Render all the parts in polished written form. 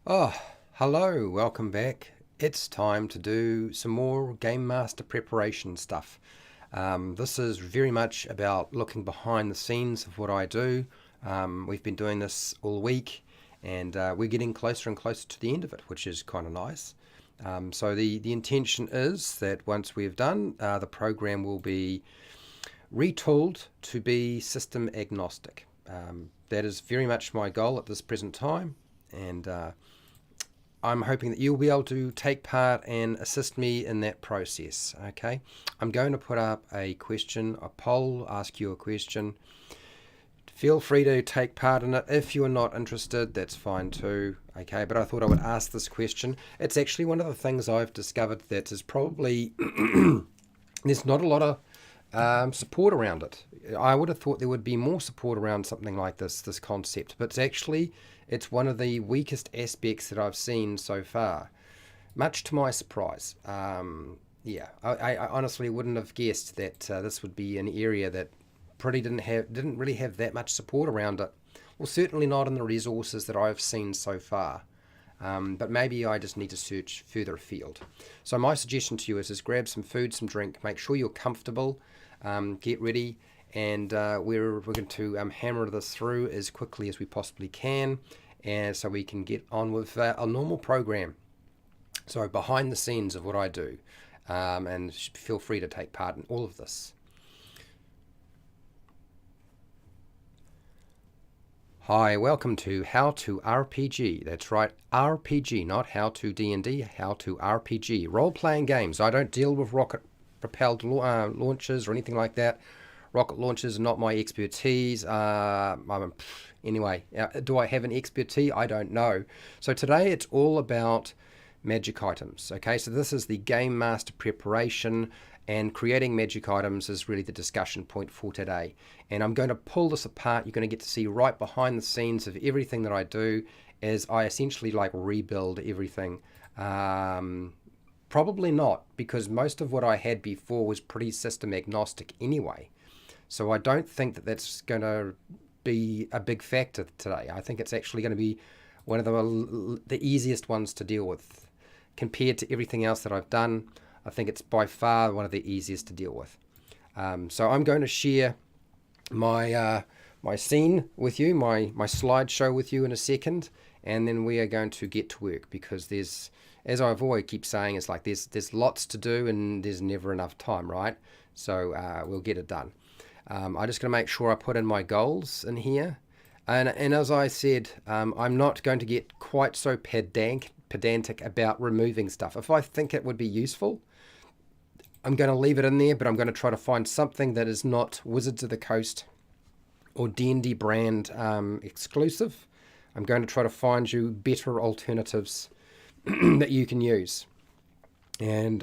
Oh, hello, welcome back. It's time to do some more Game Master preparation stuff. This is very much about looking behind the scenes of what I do. We've been doing this all week, and we're getting closer and closer to the end of it, which is kind of nice. So the intention is that once we've done, the program will be retooled to be system agnostic. That is very much my goal at this present time, and I'm hoping that you'll be able to take part and assist me in that process. Okay, I'm going to put up a question, a poll, ask you a question. Feel free to take part in it. If you're not interested, that's fine too. Okay, but I thought I would ask this question. It's actually one of the things I've discovered that is probably there's not a lot of support around it. I would have thought there would be more support around something like this concept, but it's one of the weakest aspects that I've seen so far, much to my surprise. I honestly wouldn't have guessed that this would be an area that pretty didn't really have that much support around it. Well, certainly not in the resources that I've seen so far. But maybe I just need to search further afield. So my suggestion to you is grab some food, some drink, make sure you're comfortable, get ready, and we're going to hammer this through as quickly as we possibly can, and so we can get on with a normal program. So behind the scenes of what I do, and feel free to take part in all of this. Hi, welcome to How to RPG. That's right, RPG, not How to D&D, How to RPG. Role-playing games. I don't deal with rocket-propelled launchers or anything like that. Rocket launchers are not my expertise. Anyway, do I have an expertise? I don't know. So today it's all about magic items. Okay, so this is the Game Master preparation, and creating magic items is really the discussion point for today. And I'm going to pull this apart. You're going to get to see right behind the scenes of everything that I do as I essentially like rebuild everything. Probably not, because most of what I had before was pretty system agnostic anyway. So I don't think that that's going to be a big factor today. I think it's actually going to be one of the easiest ones to deal with compared to everything else that I've done. I think it's by far one of the easiest to deal with. So I'm going to share my scene with you, my slideshow with you in a second, and then we are going to get to work, because there's, as I've always keep saying, it's like there's lots to do and there's never enough time, right? So we'll get it done. I'm just going to make sure I put in my goals in here. And as I said, I'm not going to get quite so pedantic about removing stuff. If I think it would be useful, I'm going to leave it in there, but I'm going to try to find something that is not Wizards of the Coast or D&D brand exclusive. I'm going to try to find you better alternatives that you can use. And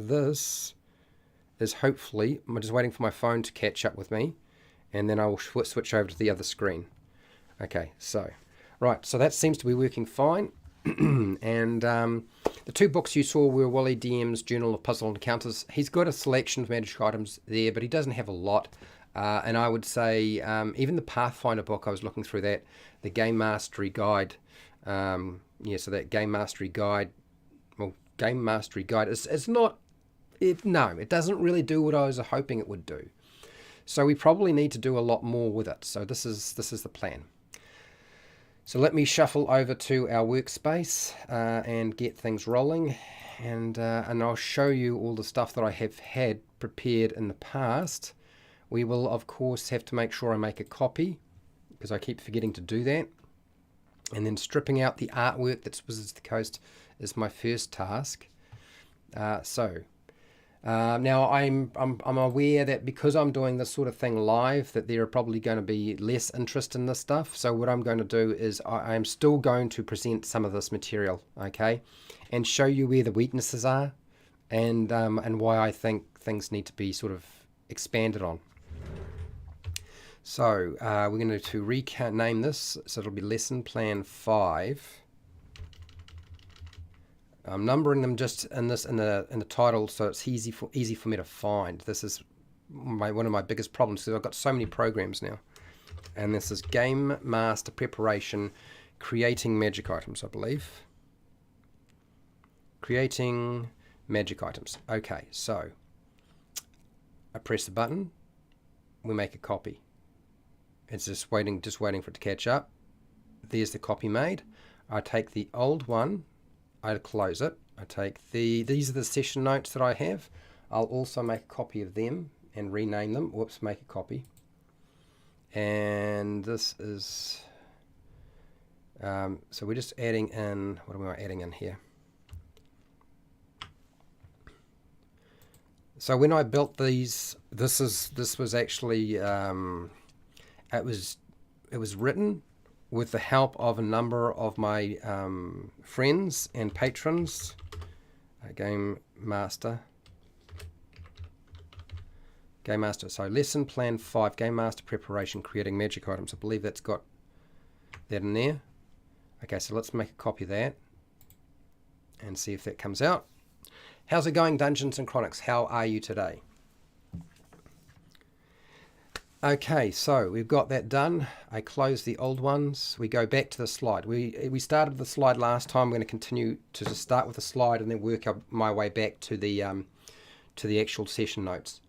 this is hopefully, I'm just waiting for my phone to catch up with me, and then I will switch over to the other screen. Okay, so, right, so that seems to be working fine. And the two books you saw were Wally DM's Journal of Puzzle Encounters. He's got a selection of magic items there, but he doesn't have a lot. And I would say even the Pathfinder book, I was looking through that, the Game Mastery Guide. So that Game Mastery Guide, is not, it doesn't really do what I was hoping it would do. So we probably need to do a lot more with it. So this is the plan. So let me shuffle over to our workspace and get things rolling, and I'll show you all the stuff that I have had prepared in the past. We will, of course, have to make sure I make a copy, because I keep forgetting to do that. And then stripping out the artwork that's Wizards of the Coast is my first task. Now I'm aware that because I'm doing this sort of thing live, that there are probably going to be less interest in this stuff. So what I'm going to do is I am still going to present some of this material, okay, and show you where the weaknesses are, and why I think things need to be sort of expanded on. So we're going to rename this, so it'll be Lesson Plan 5. I'm numbering them just in the title, so it's easy for me to find. This is one of my biggest problems, because I've got so many programs now. And this is Game Master Preparation, creating magic items, I believe. Creating magic items. Okay, so I press the button, we make a copy. It's just waiting for it to catch up. There's the copy made. I take the old one, I close it. I take these are the session notes that I have. I'll also make a copy of them and rename them. Whoops, make a copy. And this is, so we're just adding in, what am I adding in here? So when I built these, this was actually, it was written with the help of a number of my friends and patrons. Game Master. So lesson plan 5, Game Master preparation, creating magic items. I believe that's got that in there. Okay, so let's make a copy of that and see if that comes out. How's it going, Dungeons and Chronics? How are you today? Okay, so we've got that done. I close the old ones. We go back to the slide. We started the slide last time. We're going to continue to just start with the slide and then work my way back to the actual session notes.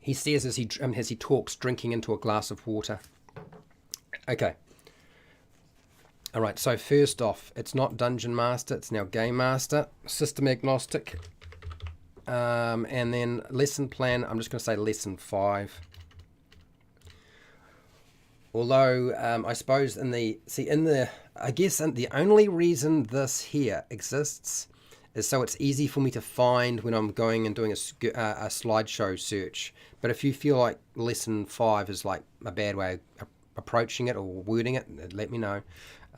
He says as he talks, drinking into a glass of water. Okay. All right, so first off, it's not Dungeon Master, it's now Game Master, system agnostic. And then lesson plan, I'm just going to say lesson 5. Although I suppose the only reason this here exists is so it's easy for me to find when I'm going and doing a slideshow search. But if you feel like lesson 5 is like a bad way of approaching it or wording it, let me know.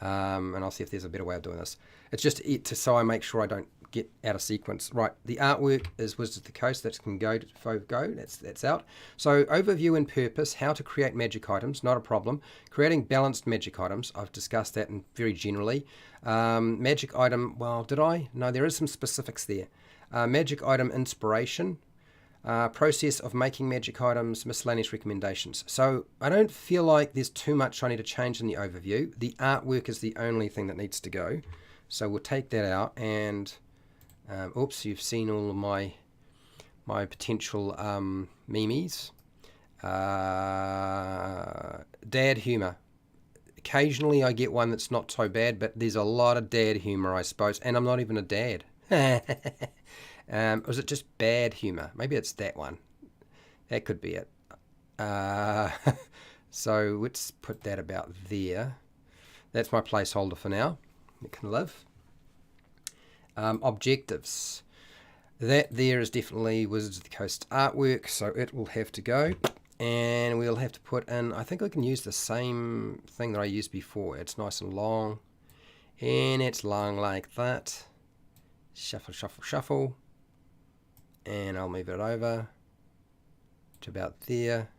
And I'll see if there's a better way of doing this. It's just so I make sure I don't get out of sequence. Right, the artwork is Wizards of the Coast. That can go. That's out. So overview and purpose, how to create magic items, not a problem. Creating balanced magic items, I've discussed that in very generally. Magic item, well, did I? No, there is some specifics there. Magic item inspiration. Process of making magic items, miscellaneous recommendations. So I don't feel like there's too much I need to change in the overview. The artwork is the only thing that needs to go. So we'll take that out and, oops, you've seen all of my potential memes. Dad humor. Occasionally I get one that's not so bad, but there's a lot of dad humor, I suppose, and I'm not even a dad. Or is it just bad humor? Maybe it's that one. That could be it. So let's put that about there. That's my placeholder for now. It can live. Objectives. That there is definitely Wizards of the Coast artwork, so it will have to go. And we'll have to put in, I think I can use the same thing that I used before. It's nice and long. And it's long like that. Shuffle, shuffle, shuffle. And I'll move it over to about there.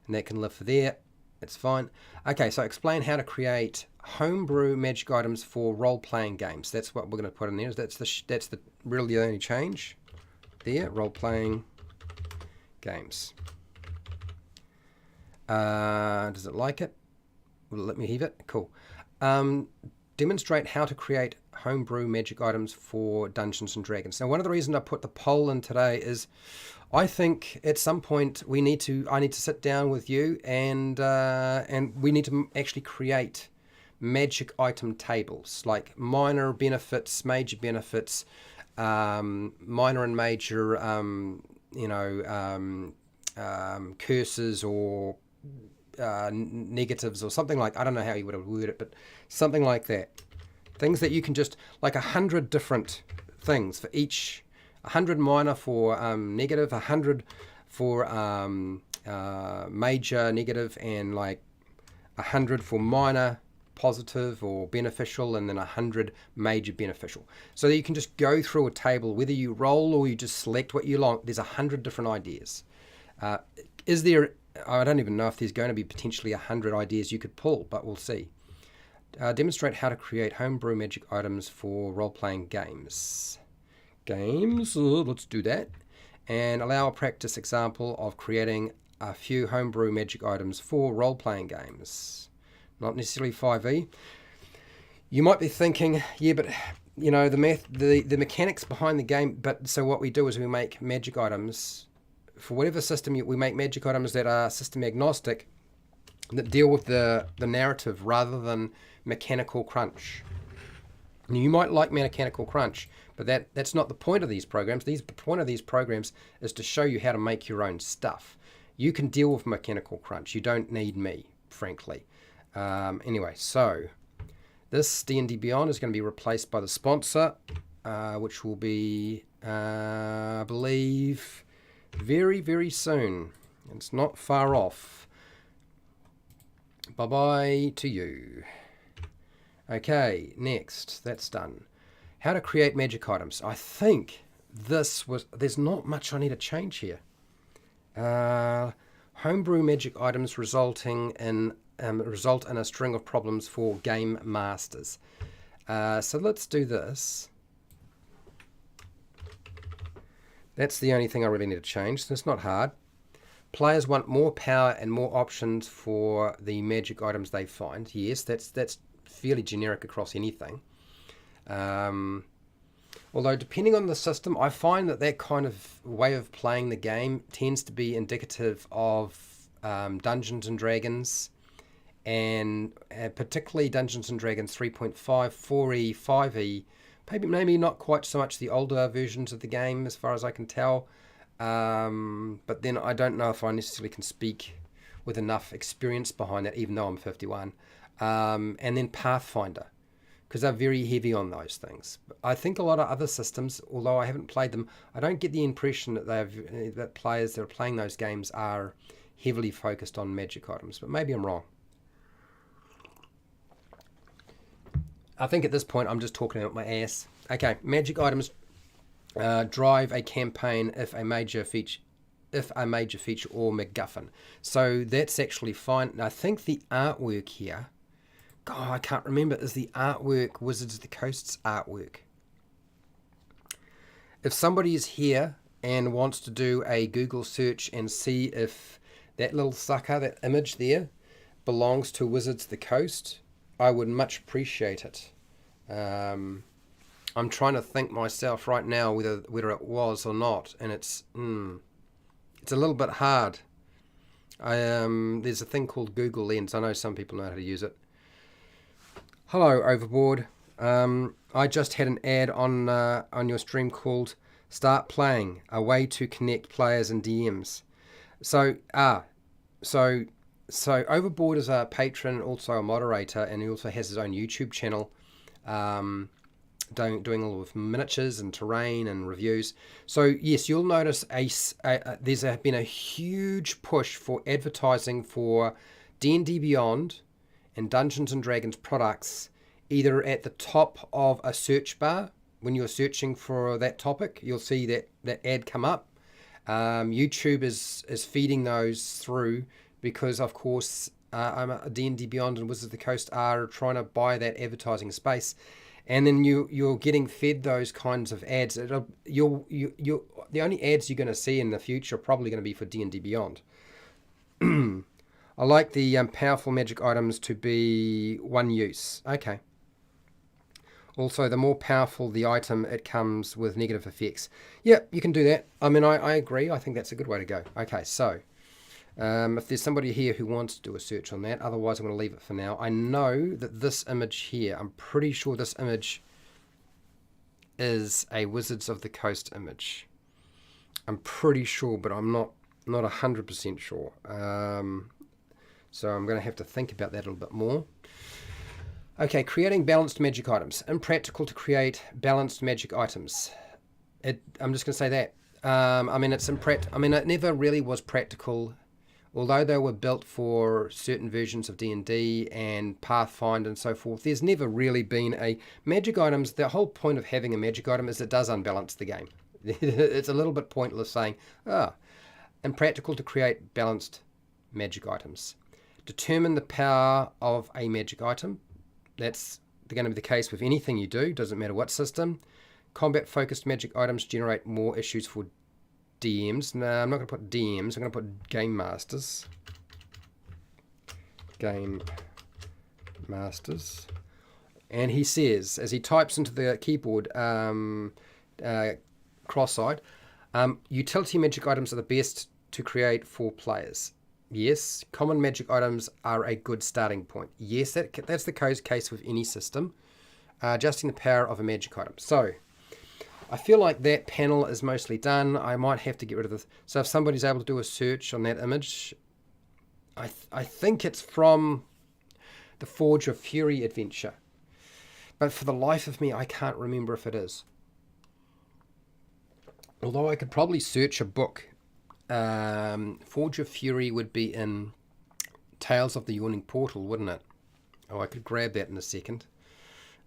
And that can live for there. It's fine. Okay, so explain how to create homebrew magic items for role-playing games. That's what we're going to put in there. That's the really the only change there. Role-playing games. Does it like it? Will it let me heave it? Cool. Demonstrate how to create homebrew magic items for Dungeons and Dragons. Now, one of the reasons I put the poll in today is I think at some point I need to sit down with you and we need to actually create magic item tables, like minor benefits, major benefits, minor and major, curses or negatives or something like, I don't know how you would have worded it, but something like that. Things that you can just, like 100 different things for each, 100 minor for negative, 100 for major negative, and like 100 for minor positive or beneficial, and then 100 major beneficial. So that you can just go through a table, whether you roll or you just select what you like. There's 100 different ideas. Is there, I don't even know if there's going to be potentially 100 ideas you could pull, but we'll see. Demonstrate how to create homebrew magic items for role-playing games. Let's do that. And allow a practice example of creating a few homebrew magic items for role-playing games. not necessarily 5e. You might be thinking, yeah, but you know, the mechanics behind the game. But so what we do is we make magic items for whatever system we make magic items that are system agnostic, that deal with the narrative rather than mechanical crunch. And you might like mechanical crunch, but that's not the point of these programs. The point of these programs is to show you how to make your own stuff. You can deal with mechanical crunch. You don't need me, frankly. Anyway, so this D&D Beyond is going to be replaced by the sponsor, which will be, I believe, very, very soon. It's not far off. Bye-bye to you. Okay, next. That's done. How to create magic items. I think there's not much I need to change here. Homebrew magic items result in a string of problems for game masters. So let's do this. That's the only thing I really need to change. So it's not hard. Players want more power and more options for the magic items they find. Yes, that's fairly generic across anything. Although depending on the system, I find that kind of way of playing the game tends to be indicative of Dungeons and Dragons, and particularly Dungeons and Dragons 3.5, 4e, 5e, maybe not quite so much the older versions of the game as far as I can tell. But then I don't know if I necessarily can speak with enough experience behind that, even though I'm 51. And then Pathfinder, because they're very heavy on those things. I think a lot of other systems, although I haven't played them, I don't get the impression that players that are playing those games are heavily focused on magic items, but maybe I'm wrong. I think at this point I'm just talking out my ass. Okay, magic items drive a campaign if a major feature or MacGuffin. So that's actually fine. And I think the artwork here, God, I can't remember, is the artwork Wizards of the Coast's artwork. If somebody is here and wants to do a Google search and see if that little sucker, that image there, belongs to Wizards of the Coast, I would much appreciate it. I'm trying to think myself right now whether it was or not, and it's a little bit hard. There's a thing called Google Lens. I know some people know how to use it. Hello, Overboard. I just had an ad on your stream called "Start Playing: A Way to Connect Players and DMs." So Overboard is a patron, also a moderator, and he also has his own YouTube channel, doing all of miniatures and terrain and reviews. So yes, you'll notice there's been a huge push for advertising for D&D Beyond and Dungeons and Dragons products, either at the top of a search bar. When you're searching for that topic, you'll see that ad come up. YouTube is feeding those through because, of course, D&D Beyond and Wizards of the Coast are trying to buy that advertising space, and then you're getting fed those kinds of ads. The only ads you're going to see in the future are probably going to be for D&D Beyond. I like the powerful magic items to be one use. Okay. Also, the more powerful the item, it comes with negative effects. Yeah, you can do that. I mean, I agree. I think that's a good way to go. Okay, so if there's somebody here who wants to do a search on that, otherwise I'm going to leave it for now. I know that this image here, I'm pretty sure this image is a Wizards of the Coast image. I'm pretty sure, but I'm not 100% sure. So I'm going to have to think about that a little bit more. Okay, creating balanced magic items. Impractical to create balanced magic items. I'm just going to say that. I mean, it never really was practical, although they were built for certain versions of D&D and Pathfinder and so forth. There's never really been a magic items. The whole point of having a magic item is it does unbalance the game. It's a little bit pointless saying, impractical to create balanced magic items. Determine the power of a magic item. That's going to be the case with anything you do, doesn't matter what system. Combat-focused magic items generate more issues for DMs. No, I'm not going to put DMs, I'm going to put Game Masters. Game Masters. And he says, as he types into the keyboard, cross-eyed, utility magic items are the best to create for players. Yes, common magic items are a good starting point. Yes, that's the case with any system. Adjusting the power of a magic item. So, I feel like that panel is mostly done. I might have to get rid of this. So if somebody's able to do a search on that image, I think it's from the Forge of Fury adventure. But for the life of me, I can't remember if it is. Although I could probably search a book. Forge of Fury would be in Tales of the Yawning Portal, wouldn't it? Oh, I could grab that in a second.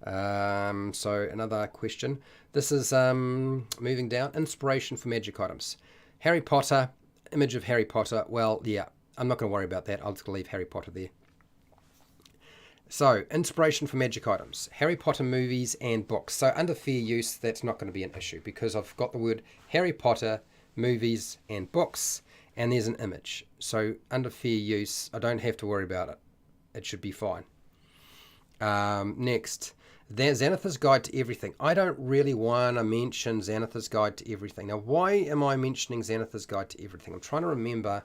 So another question. This is moving down. Inspiration for magic items. Harry Potter. Image of Harry Potter. Well, yeah. I'm not going to worry about that. I'll just leave Harry Potter there. So, inspiration for magic items. Harry Potter movies and books. So, under fair use, that's not going to be an issue because I've got the word Harry Potter, movies and books, and there's an image. So, under fair use, I don't have to worry about it. It should be fine. Next, there's Xanathar's Guide to Everything. I don't really want to mention Xanathar's Guide to Everything. Now, why am I mentioning Xanathar's Guide to Everything? I'm trying to remember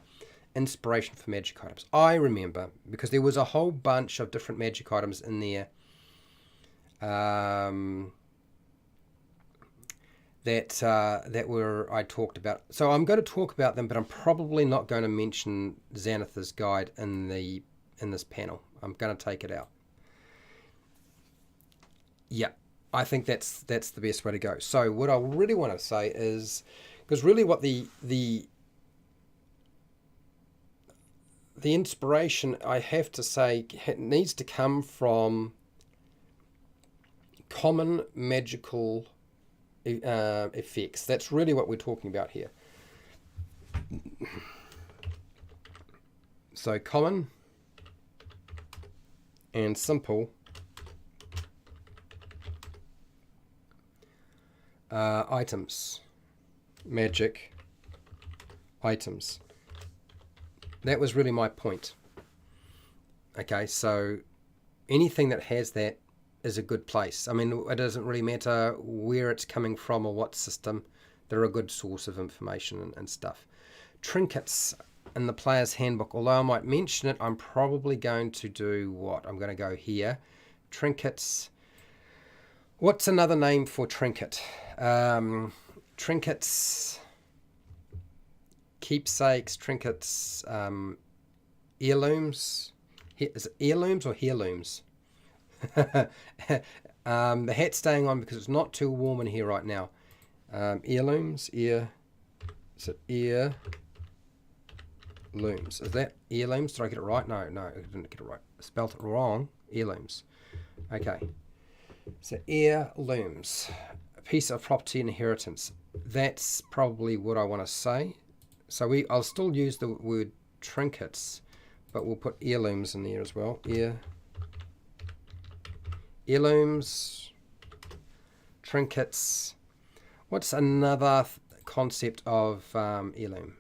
inspiration for magic items. I remember because there was a whole bunch of different magic items in there that were I talked about. So I'm going to talk about them, but I'm probably not going to mention Xanathar's Guide in this panel. I'm going to take it out. Yeah, I think that's the best way to go. So what I really want to say is, because really what the inspiration, I have to say, needs to come from common magical effects. That's really what we're talking about here. So common and simple items, magic items. That was really my point. Okay, so anything that has that is a good place. I mean, it doesn't really matter where it's coming from or what system. They're a good source of information and stuff. Trinkets in the player's handbook. Although I might mention it, I'm probably going to do what? I'm going to go here. Trinkets. What's another name for trinket? Trinkets, keepsakes, trinkets, heirlooms. Is it heirlooms or heirlooms? The hat's staying on because it's not too warm in here right now. Heirlooms, is it heirlooms? Is that heirlooms? Did I get it right? No, I didn't get it right. I spelled it wrong. Heirlooms. Okay. So heirlooms, a piece of property inheritance. That's probably what I want to say. So I'll still use the word trinkets, but we'll put heirlooms in there as well. Heirlooms, trinkets. What's another concept of heirloom?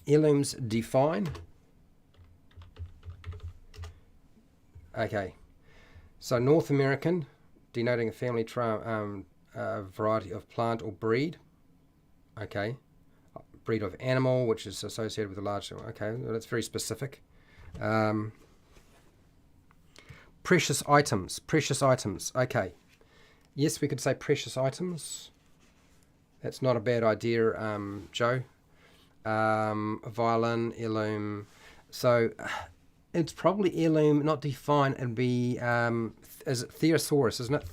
Heirlooms define. Okay, so North American, denoting a family variety of plant or breed. Okay, breed of animal, which is associated with a large. Okay, well, that's very specific. Precious items. Okay, yes, we could say precious items. That's not a bad idea, Joe. Violin, heirloom. So. It's probably heirloom, not define, and be, is it Theosaurus, isn't it?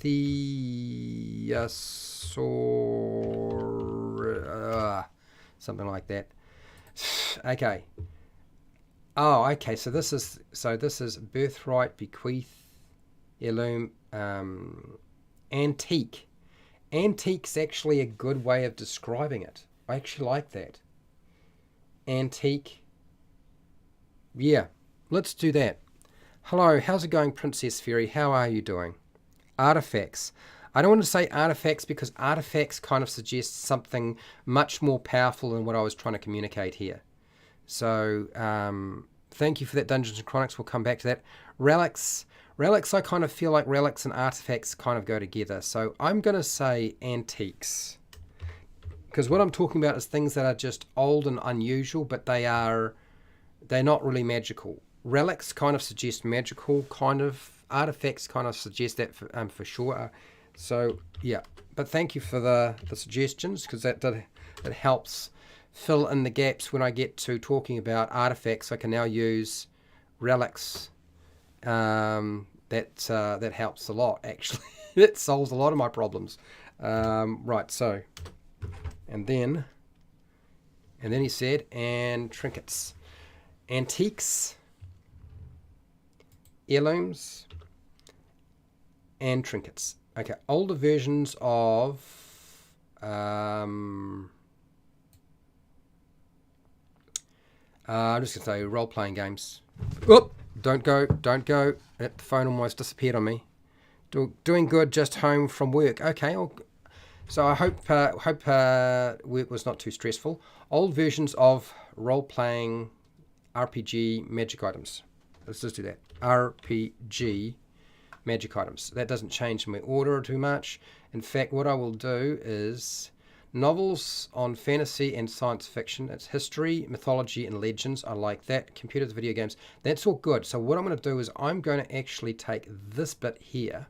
Something like that. Okay. Oh, okay, so this is birthright, bequeath, heirloom, antique. Antique's actually a good way of describing it. I actually like that. Antique. Yeah. Let's do that. Hello, how's it going, Princess Fairy? How are you doing? Artifacts. I don't want to say artifacts because artifacts kind of suggests something much more powerful than what I was trying to communicate here. So, Thank you for that, Dungeons and Chronics. We'll come back to that. Relics. Relics, I kind of feel like relics and artifacts kind of go together. So I'm going to say antiques. Because what I'm talking about is things that are just old and unusual, but they're not really magical. Relics kind of suggest magical, kind of. Artifacts kind of suggest that for sure. So, yeah. But thank you for the suggestions, because it helps fill in the gaps when I get to talking about artifacts. I can now use relics. That helps a lot, actually. It solves a lot of my problems. Right, so, and then he said, and trinkets, antiques, heirlooms, and trinkets. Okay, older versions of I'm just going to say role-playing games. Whoop! Don't go. The phone almost disappeared on me. Doing good, just home from work. Okay, so I hope work was not too stressful. Old versions of role-playing RPG magic items. Let's just do that. RPG magic items. That doesn't change my order too much. In fact, what I will do is novels on fantasy and science fiction. It's history, mythology, and legends. I like that. Computers, video games. That's all good. So what I'm going to do is I'm going to actually take this bit here.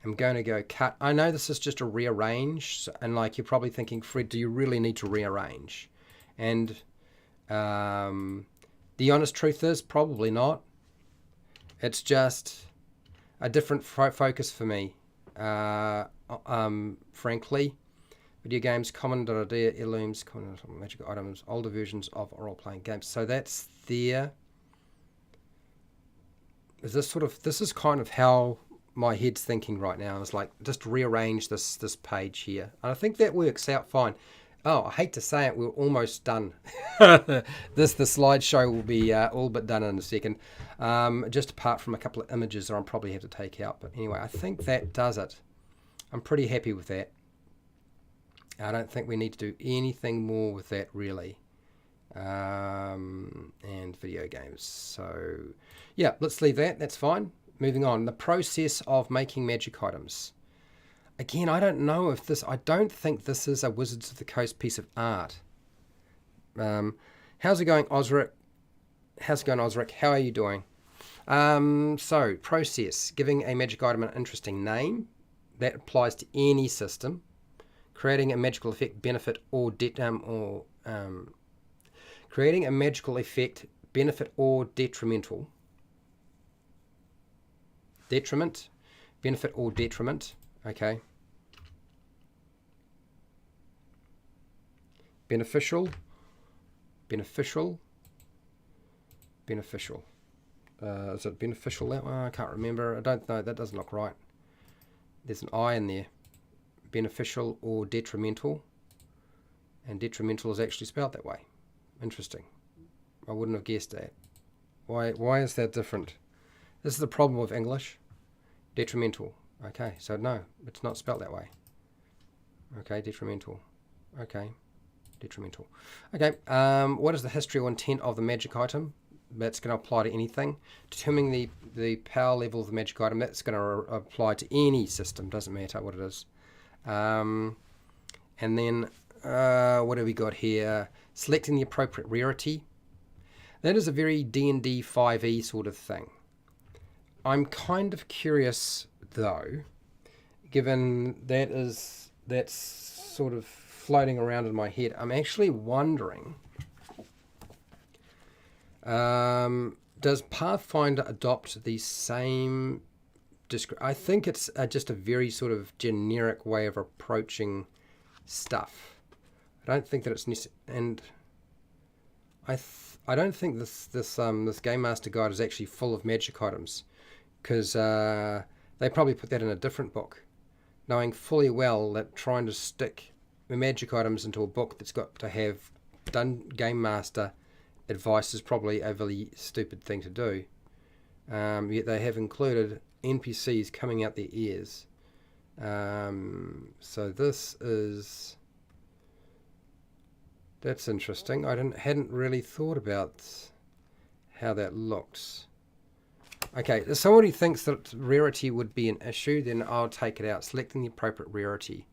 I'm going to go cut. I know this is just a rearrange, and like you're probably thinking, Fred, do you really need to rearrange? And the honest truth is probably not. It's just a different focus for me. Frankly, video games, common idea, heirlooms, common magic items, older versions of role-playing games. So that's there. This is kind of how my head's thinking right now. It's like just rearrange this page here, and I think that works out fine. Oh, I hate to say it, we're almost done. The slideshow will be all but done in a second. Just apart from a couple of images that I'll probably have to take out. But anyway, I think that does it. I'm pretty happy with that. I don't think we need to do anything more with that, really. And video games. So, yeah, let's leave that. That's fine. Moving on. The process of making magic items. Again, I don't know if this... I don't think this is a Wizards of the Coast piece of art. How's it going, Osric? How are you doing? So, process. Giving a magic item an interesting name. That applies to any system. Creating a magical effect, benefit, or creating a magical effect, benefit, or detrimental. Detriment. Benefit or detriment. Okay. Beneficial. Beneficial. Beneficial. Is it beneficial that one? I can't remember. I don't know. That doesn't look right. There's an I in there. Beneficial or detrimental. And detrimental is actually spelled that way. Interesting. I wouldn't have guessed that. Why is that different? This is the problem with English. Detrimental. Okay, so no, it's not spelled that way. Okay, detrimental. Okay, detrimental. Okay, what is the history or intent of the magic item? That's going to apply to anything. Determining the power level of the magic item, that's going to apply to any system, doesn't matter what it is. And then, what have we got here? Selecting the appropriate rarity. That is a very D&D 5e sort of thing. I'm kind of curious, though, given that's sort of floating around in my head. I'm actually wondering, does Pathfinder adopt the same... I think it's just a very sort of generic way of approaching stuff. I don't think that it's necessary, and I don't think this Game Master Guide is actually full of magic items, because they probably put that in a different book, knowing fully well that trying to stick the magic items into a book that's got to have done Game Master advice is probably a really stupid thing to do. Yet they have included NPCs coming out their ears. So this That's interesting. I hadn't really thought about how that looks. Okay, if somebody thinks that rarity would be an issue, then I'll take it out, selecting the appropriate rarity.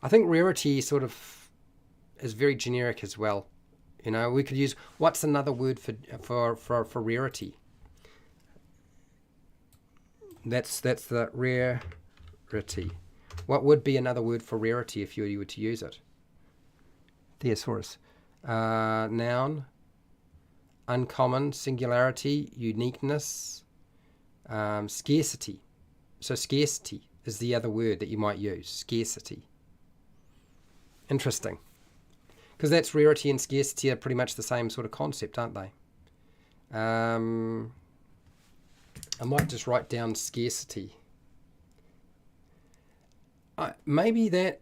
I think rarity sort of is very generic as well. You know, we could use, what's another word for rarity? That's the rarity. What would be another word for rarity if you were to use it? Thesaurus. Noun, uncommon, singularity, uniqueness, scarcity. So scarcity is the other word that you might use. Scarcity. Interesting. Because that's rarity and scarcity are pretty much the same sort of concept, aren't they? I might just write down scarcity. Maybe that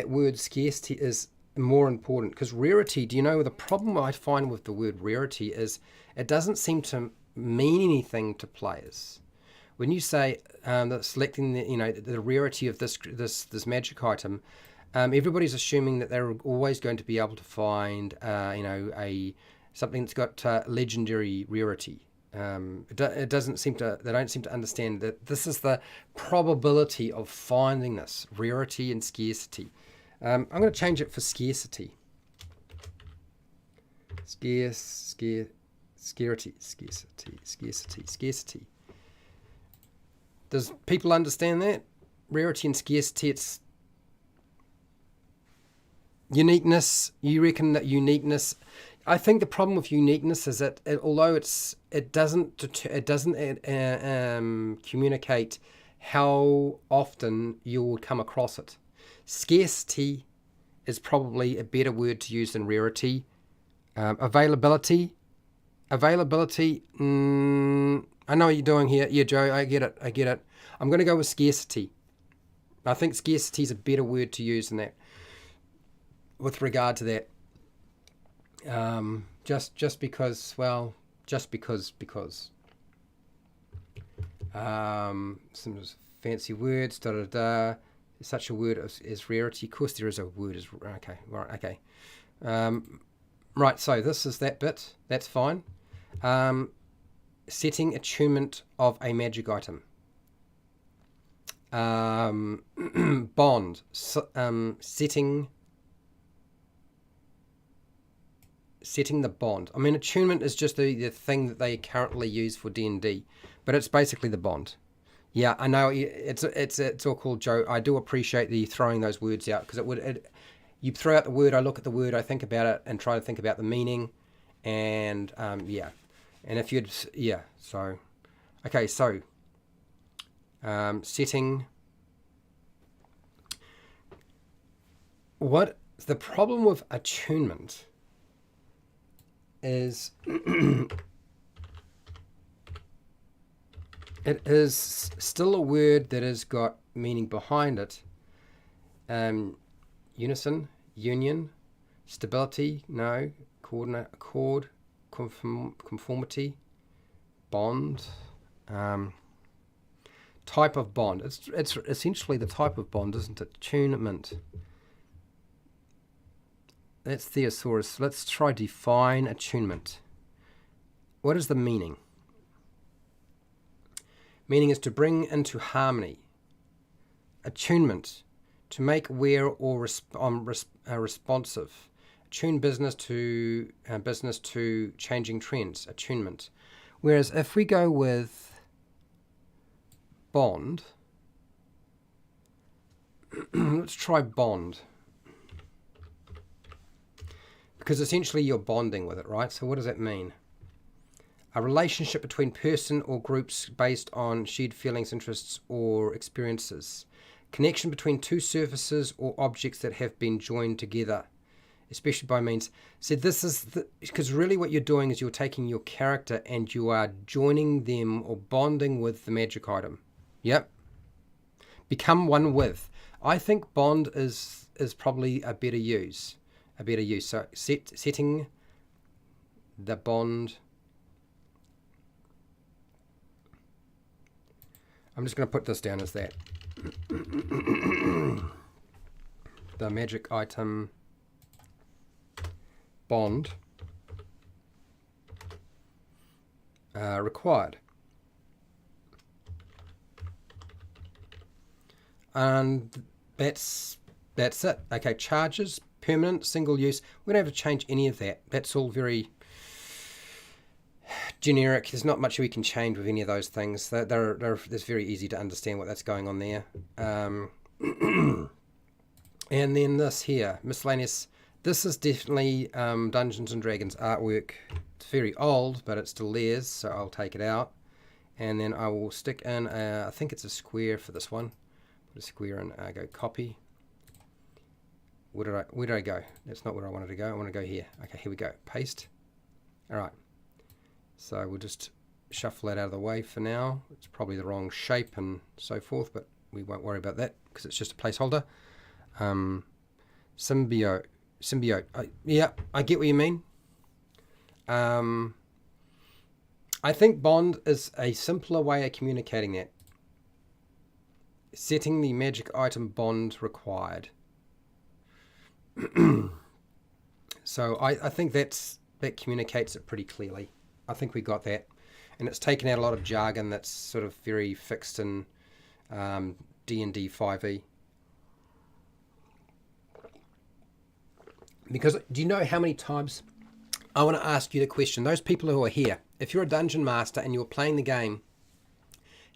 word scarcity is more important, because rarity, do you know, the problem I find with the word rarity is it doesn't seem to mean anything to players. When you say that selecting the rarity of this magic item, everybody's assuming that they're always going to be able to find something that's got legendary rarity. It doesn't seem to. They don't seem to understand that this is the probability of finding this rarity and scarcity. I'm going to change it for scarcity. Scarcity. Does people understand that? Rarity and scarcity, it's uniqueness. You reckon that uniqueness? I think the problem with uniqueness is that although it doesn't communicate how often you will come across it. Scarcity is probably a better word to use than rarity. Availability. I know what you're doing here. Yeah, Joe, I get it. I'm going to go with scarcity. I think scarcity is a better word to use than that with regard to that. Just because. Some fancy words, such a word as rarity. Of course there is a word as, okay, right, okay. Right, so this is that bit. That's fine. Setting attunement of a magic item. Bond. Setting the bond. I mean, attunement is just the thing that they currently use for D&D, but it's basically the bond. Yeah, I know it's all cool, Joe. I do appreciate the throwing those words out, because you throw out the word, I look at the word, I think about it, and try to think about the meaning, and yeah. And if you'd, yeah, so, okay, so setting. What the problem with attunement is it is still a word that has got meaning behind it. Unison, union, stability, no, accord, conformity, bond, type of bond. It's essentially the type of bond, isn't it? Attunement. That's thesaurus. Let's try define attunement. What is the meaning? Meaning is to bring into harmony. Attunement, to make aware or responsive. Attune business to changing trends. Attunement. Whereas if we go with bond, let's try bond. Because essentially you're bonding with it, right? So what does that mean? A relationship between person or groups based on shared feelings, interests, or experiences. Connection between two surfaces or objects that have been joined together, especially by means. So this is because really what you're doing is you're taking your character and you are joining them or bonding with the magic item. Yep. Become one with. I think bond is probably a better use. So setting the bond. I'm just going to put this down as that. The magic item bond required. And that's it. Okay, charges, permanent, single use. We don't have to change any of that. That's all very generic. There's not much we can change with any of those things. It's very easy to understand what that's going on there. And then this here, miscellaneous. This is definitely Dungeons and Dragons artwork. It's very old, but it's still theirs, so I'll take it out. And then I will stick in, I think it's a square for this one. Put a square in, go copy. Where did I go? That's not where I wanted to go. I want to go here. Okay, here we go. Paste. All right. So we'll just shuffle that out of the way for now. It's probably the wrong shape and so forth, but we won't worry about that because it's just a placeholder. Symbiote. Yeah, I get what you mean. I think bond is a simpler way of communicating that. Setting the magic item bond required. So I think that communicates it pretty clearly. I think we got that. And it's taken out a lot of jargon that's sort of very fixed in D&D 5e. Because do you know how many times... I want to ask you the question. Those people who are here, if you're a dungeon master and you're playing the game,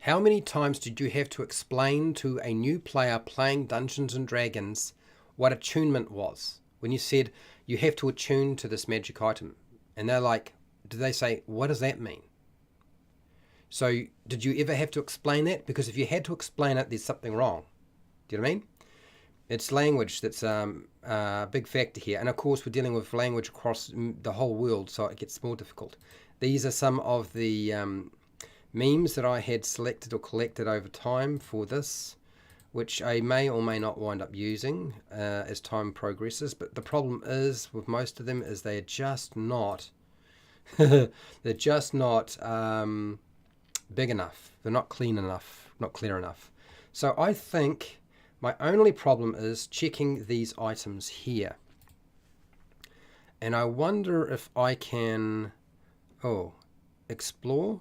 how many times did you have to explain to a new player playing Dungeons and Dragons what attunement was? When you said you have to attune to this magic item. And they're like, do they say, what does that mean? So did you ever have to explain that? Because if you had to explain it, there's something wrong. Do you know what I mean? It's language that's a big factor here. And of course, we're dealing with language across the whole world, so it gets more difficult. These are some of the memes that I had selected or collected over time for this, which I may or may not wind up using as time progresses. But the problem is with most of them is they're just not they're just not big enough. They're not clean enough, not clear enough. So I think my only problem is checking these items here. And I wonder if I can explore.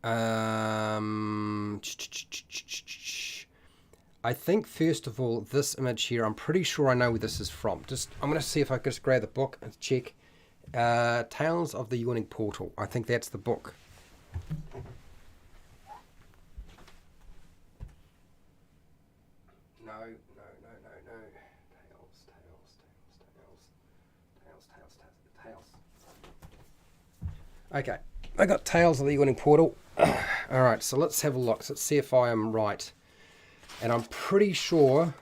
I think first of all, this image here, I'm pretty sure I know where this is from. I'm going to see if I can just grab the book and check. Tales of the Yawning Portal. I think that's the book. No. Tales. Okay, I got Tales of the Yawning Portal. Alright, so let's have a look. Let's see if I am right. And I'm pretty sure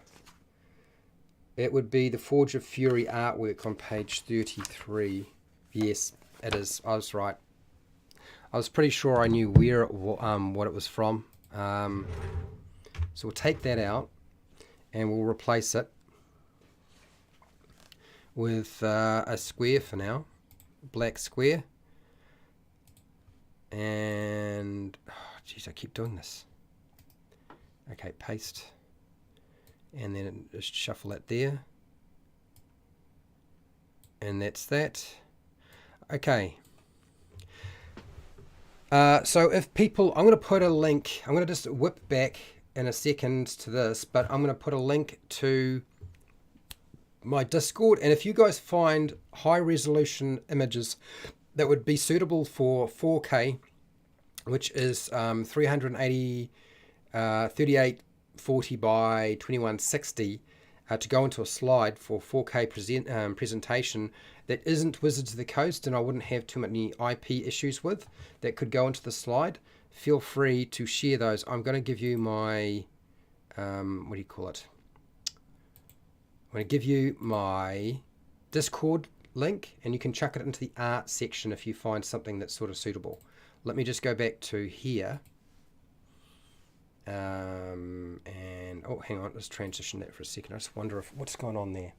it would be the Forge of Fury artwork on page 33. Yes, it is. I was right. I was pretty sure I knew where what it was from. So we'll take that out and we'll replace it with a square for now. Black square. And geez, I keep doing this. Okay, paste. And then just shuffle that there. And that's that. Okay. So if people, I'm going to put a link, I'm going to just whip back in a second to this, but I'm going to put a link to my Discord. And if you guys find high resolution images that would be suitable for 4K, which is 380, 3840 by 2160, to go into a slide for 4K presentation that isn't Wizards of the Coast, and I wouldn't have too many IP issues with, that could go into the slide, feel free to share those. I'm going to give you my, what do you call it? I'm going to give you my Discord link, and you can chuck it into the art section if you find something that's sort of suitable. Let me just go back to here. And oh, hang on, let's transition that for a second. I just wonder if what's going on there.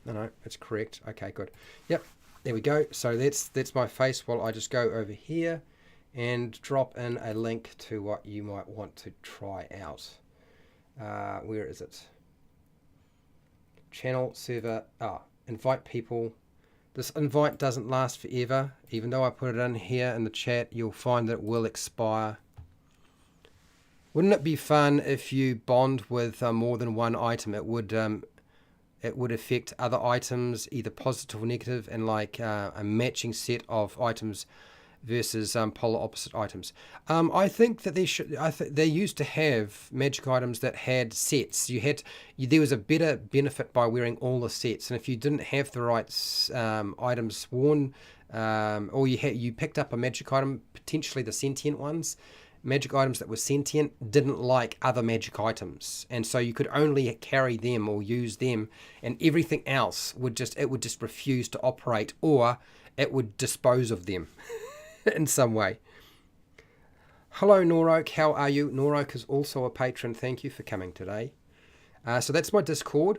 No, it's correct. Okay, good. Yep, there we go. So that's my face. While I just go over here and drop in a link to what you might want to try out. Where is it? channel server. Invite people. This invite doesn't last forever. Even though I put it in here in the chat, you'll find that it will expire. Wouldn't it be fun if you bond with more than one item? It would affect other items, either positive or negative, and like a matching set of items versus polar opposite items. I think that they used to have magic items that had sets. There was a better benefit by wearing all the sets, and if you didn't have the right items worn, or you picked up a magic item, potentially the sentient ones. Magic items that were sentient didn't like other magic items, and so you could only carry them or use them, and everything else would just refuse to operate, or it would dispose of them in some way. Hello Noroak, how are you? Noroak is also a patron. Thank you for coming today. So that's my Discord.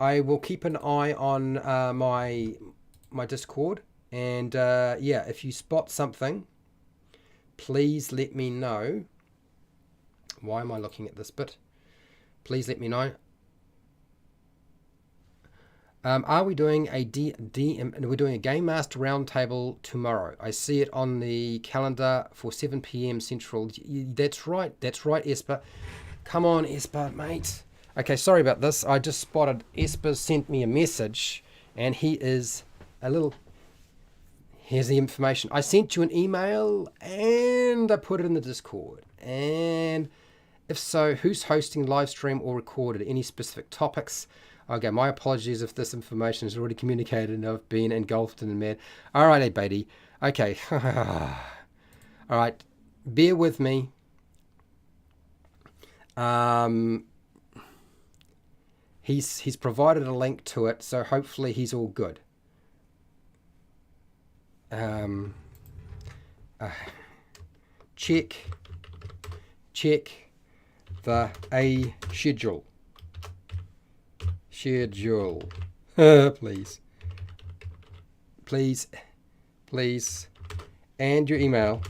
I will keep an eye on my Discord, and if you spot something, please let me know. Why am I looking at this bit? Please let me know. Are we doing we're doing a Game Master Roundtable tomorrow. I see it on the calendar for 7 p.m. Central. That's right, Esper. Come on, Esper, mate. Okay, sorry about this. I just spotted Esper sent me a message, and he is a little... Here's the information. I sent you an email and I put it in the Discord. And if so, who's hosting live stream or recorded? Any specific topics? Okay, my apologies if this information is already communicated and I've been engulfed in the mad. All right, Beatty. Okay. All right. Bear with me. He's provided a link to it, so hopefully he's all good. Check the schedule. Please, and your email.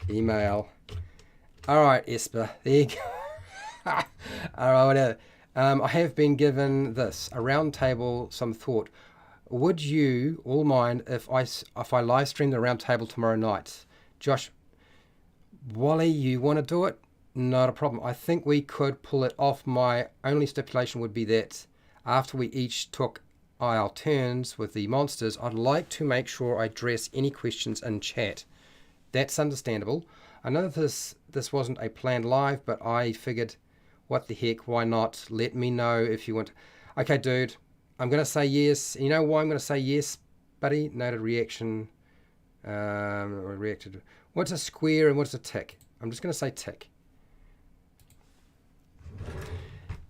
Email. All right, Esper. There you go. All right, whatever. I have been given this a round table. Some thought. Would you all mind if I live stream the round table tomorrow night? Josh, Wally, you want to do it? Not a problem. I think we could pull it off. My only stipulation would be that after we each took our turns with the monsters, I'd like to make sure I address any questions in chat. That's understandable. I know this wasn't a planned live, but I figured, what the heck, why not? Let me know if you want. Okay, dude. I'm going to say yes. You know why I'm going to say yes, buddy? Noted reaction. Reacted. What's a square and what's a tick? I'm just going to say tick.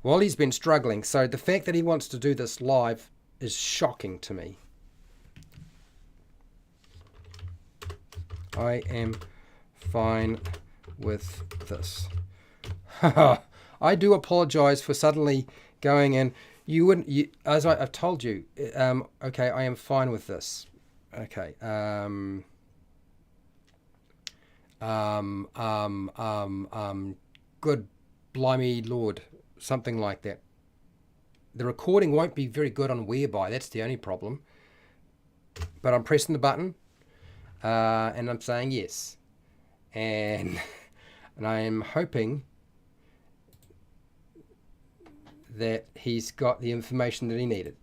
Wally's been struggling, so the fact that he wants to do this live is shocking to me. I am fine with this. I do apologize for suddenly going in. You wouldn't, as I've told you, okay, I am fine with this. Okay. Good blimey Lord, something like that. The recording won't be very good on Whereby, that's the only problem. But I'm pressing the button, and I'm saying yes. And I am hoping that he's got the information that he needed.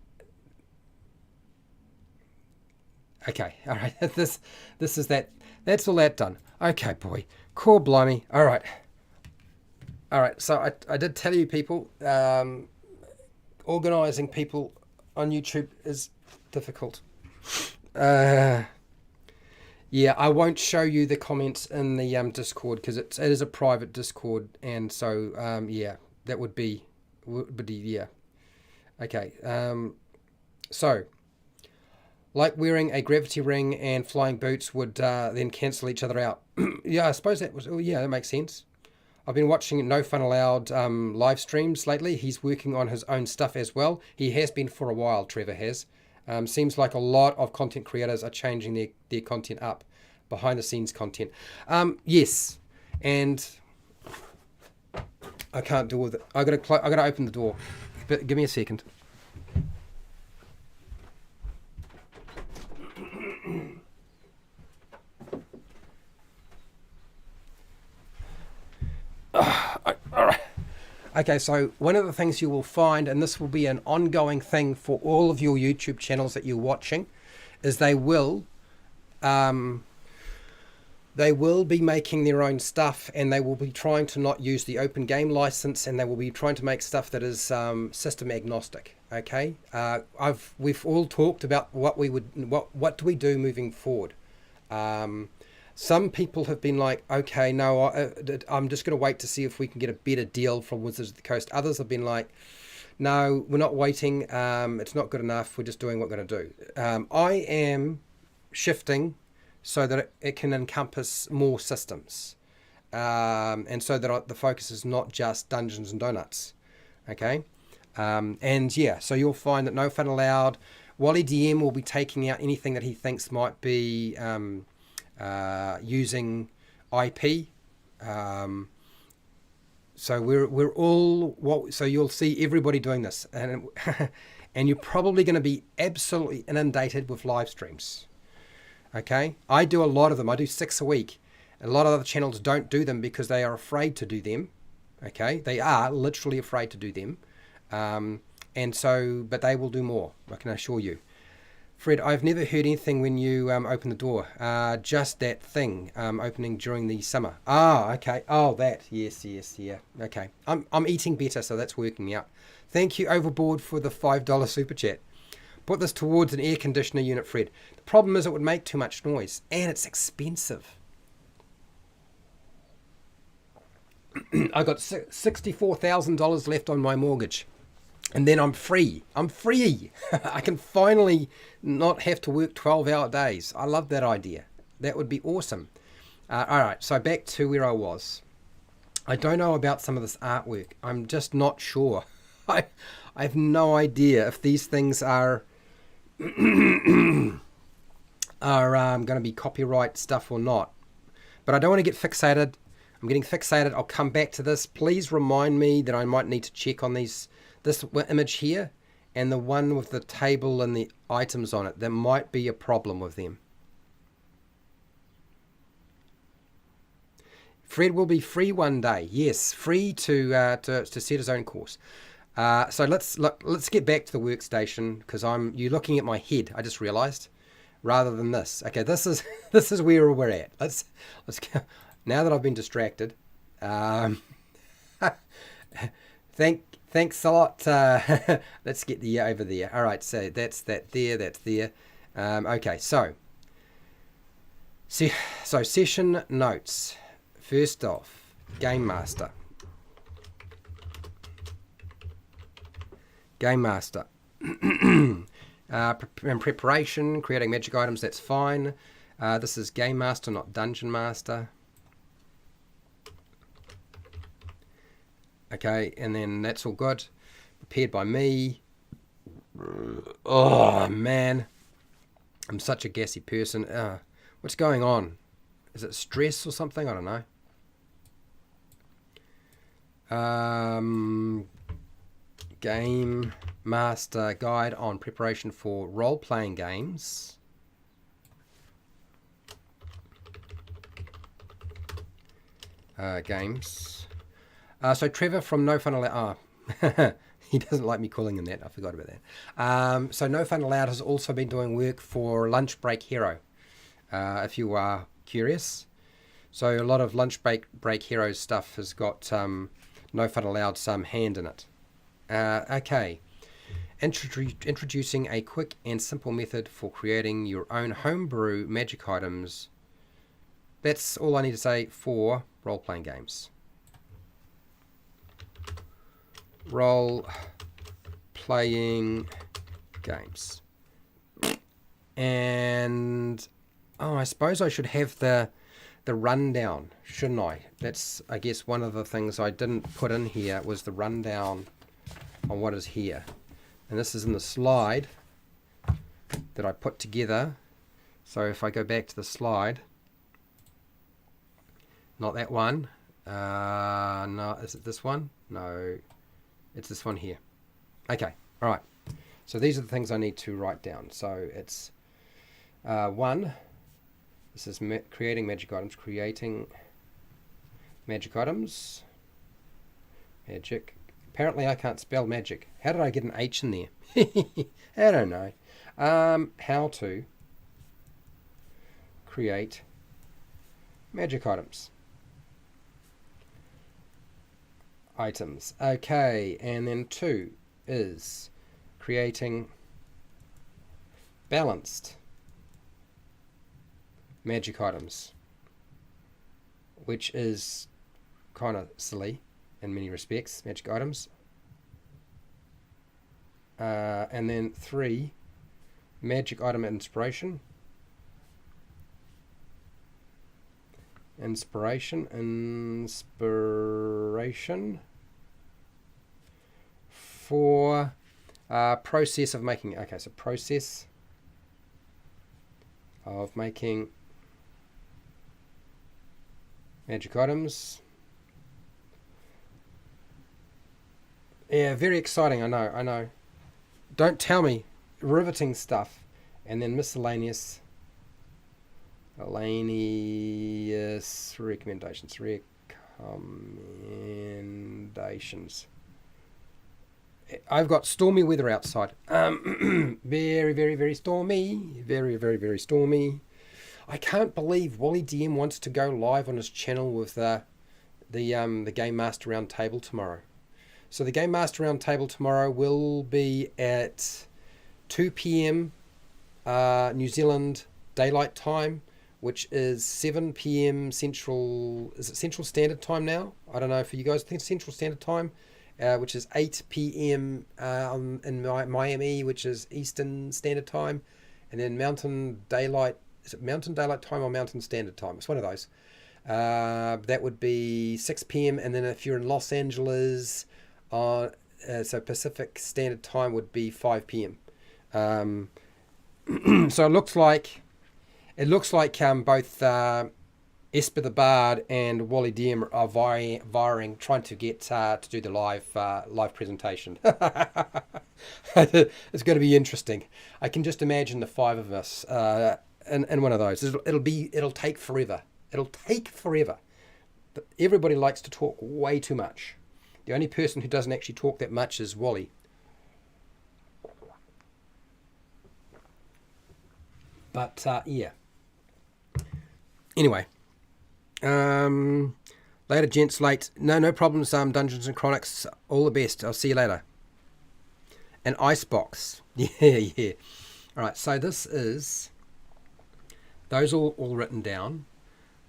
Okay, all right. This is that. That's all that done. Okay, boy. Cool, blimey. All right. So I did tell you people, organising people on YouTube is difficult. Yeah, I won't show you the comments in the Discord because it is a private Discord, and so yeah, that would be yeah. Okay. So, like wearing a gravity ring and flying boots would then cancel each other out. Yeah, I suppose that was. Oh, yeah, that makes sense. I've been watching No Fun Allowed live streams lately. He's working on his own stuff as well. He has been for a while, Trevor has. Seems like a lot of content creators are changing their content up, behind the scenes content. Yes, and I can't deal with it. I gotta open the door. but give me a second. All right. Okay, so one of the things you will find, and this will be an ongoing thing for all of your YouTube channels that you're watching, is they will be making their own stuff, and they will be trying to not use the open game license, and they will be trying to make stuff that is system agnostic. Okay, we've all talked about what do we do moving forward. Some people have been like, okay, no, I'm just going to wait to see if we can get a better deal from Wizards of the Coast. Others have been like, no, we're not waiting. It's not good enough. We're just doing what we're going to do. I am shifting so that it can encompass more systems. And so that the focus is not just Dungeons and Donuts. Okay? And yeah, so you'll find that No Fun Allowed. Wally DM will be taking out anything that he thinks might be using IP. So we're all so you'll see everybody doing this, and and you're probably going to be absolutely inundated with live streams. Okay, I do a lot of them. I do 6 a week. A lot of other channels don't do them because they are afraid to do them. Okay, they are literally afraid to do them, and so but they will do more. I can assure you. Fred, I've never heard anything when you open the door. Just that thing opening during the summer. Ah, okay. Oh, that. Yes, yeah. Okay. I'm eating better, so that's working out. Thank you, Overboard, for the $5 super chat. Put this towards an air conditioner unit, Fred. The problem is it would make too much noise, and it's expensive. I got $64,000 left on my mortgage. And then I'm free. I'm free. I can finally not have to work 12-hour days. I love that idea. That would be awesome. All right, so back to where I was. I don't know about some of this artwork. I'm just not sure. I have no idea if these things are going to be copyright stuff or not. But I don't want to get fixated. I'm getting fixated. I'll come back to this. Please remind me that I might need to check on this image here and the one with the table and the items on it. There might be a problem with them. Fred will be free one day. Yes, free to set his own course. So let's get back to the workstation, because you're looking at my head. I just realized, rather than this. Okay, this is where we're at. Let's go. Now that I've been distracted. Thanks a lot. Let's get the over there. All right, so that's there. Okay, so session notes. First off, Game Master. In preparation, creating magic items, that's fine. This is Game Master, not Dungeon Master. Okay, and then that's all good. Prepared by me. Oh, man. I'm such a gassy person. What's going on? Is it stress or something? I don't know. Game Master Guide on Preparation for Role-Playing Games. Games. So Trevor from No Fun Allowed. He doesn't like me calling him that. I forgot about that. So No Fun Allowed has also been doing work for Lunch Break Hero, if you are curious. So a lot of Lunch Break Hero stuff has got No Fun Allowed some hand in it. Okay. Introducing a quick and simple method for creating your own homebrew magic items. That's all I need to say for role-playing games. Role-playing games. And I suppose I should have the rundown, shouldn't I? That's, I guess, one of the things I didn't put in here was the rundown on what is here. And this is in the slide that I put together. So if I go back to the slide, not that one. No, is it this one? No, it's this one here. Okay, all right. So these are the things I need to write down. So it's 1. This is creating magic items. Creating magic items. Magic. Apparently I can't spell magic. How did I get an H in there? I don't know. How to create magic items. Items. Okay, and then 2 is creating balanced magic items, which is kind of silly in many respects. Magic items. And then 3, magic item inspiration. Inspiration for process of making. Okay, so process of making magic items. Yeah, very exciting. I know. Don't tell me. Riveting stuff. And then miscellaneous recommendations. I've got stormy weather outside. Very, very, very stormy. Very, very, very stormy. I can't believe Wally DM wants to go live on his channel with the Game Master Roundtable tomorrow. So the Game Master Roundtable tomorrow will be at 2 p.m. New Zealand Daylight Time, which is 7 p.m. Central. Is it Central Standard Time now? I don't know for you guys. I think Central Standard Time, which is 8 p.m. In Miami, which is Eastern Standard Time, and then Mountain Daylight. Is it Mountain Daylight Time or Mountain Standard Time? It's one of those. That would be 6 p.m. And then if you're in Los Angeles, so Pacific Standard Time would be 5 p.m. So it looks like both Esper the Bard and Wally DM are vying, trying to get to do the live presentation. It's going to be interesting. I can just imagine the 5 of us in one of those. It'll take forever. But everybody likes to talk way too much. The only person who doesn't actually talk that much is Wally. But yeah. Anyway, later, gents. Late. No problems. Dungeons and Chronics. All the best. I'll see you later. An icebox. Yeah. All right. So this is those all written down.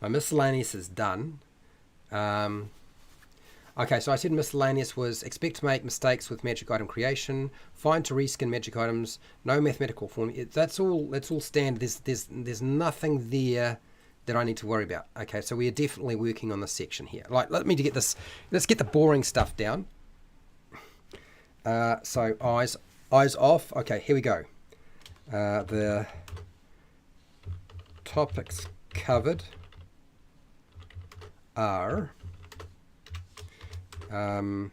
My miscellaneous is done. Okay, so I said miscellaneous was expect to make mistakes with magic item creation, find to reskin magic items, no mathematical formula. That's all standard. There's nothing there that I need to worry about. Okay, so we are definitely working on this section here. Let's get the boring stuff down. So eyes off. Okay, here we go. The topics covered are how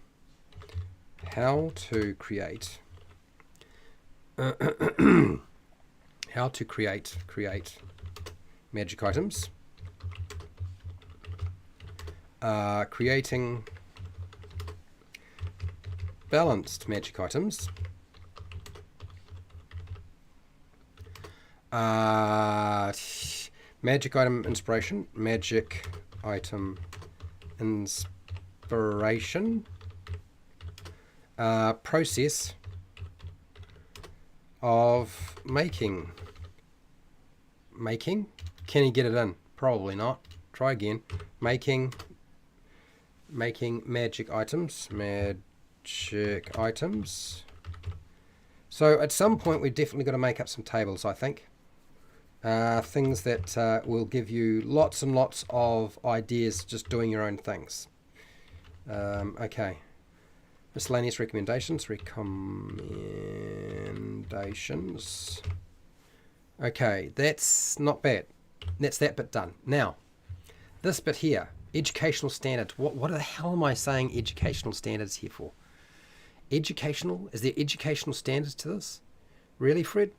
to create magic items, creating balanced magic items, magic item inspiration, process of making. Can he get it in? Probably not. Try again. Making magic items. So at some point we're definitely going to make up some tables, I think. Things that will give you lots and lots of ideas just doing your own things. Okay. Miscellaneous recommendations. Okay, that's not bad. That's that bit done. Now, this bit here, educational standards. What the hell am I saying educational standards here for? Educational? Is there educational standards to this? Really, Fred?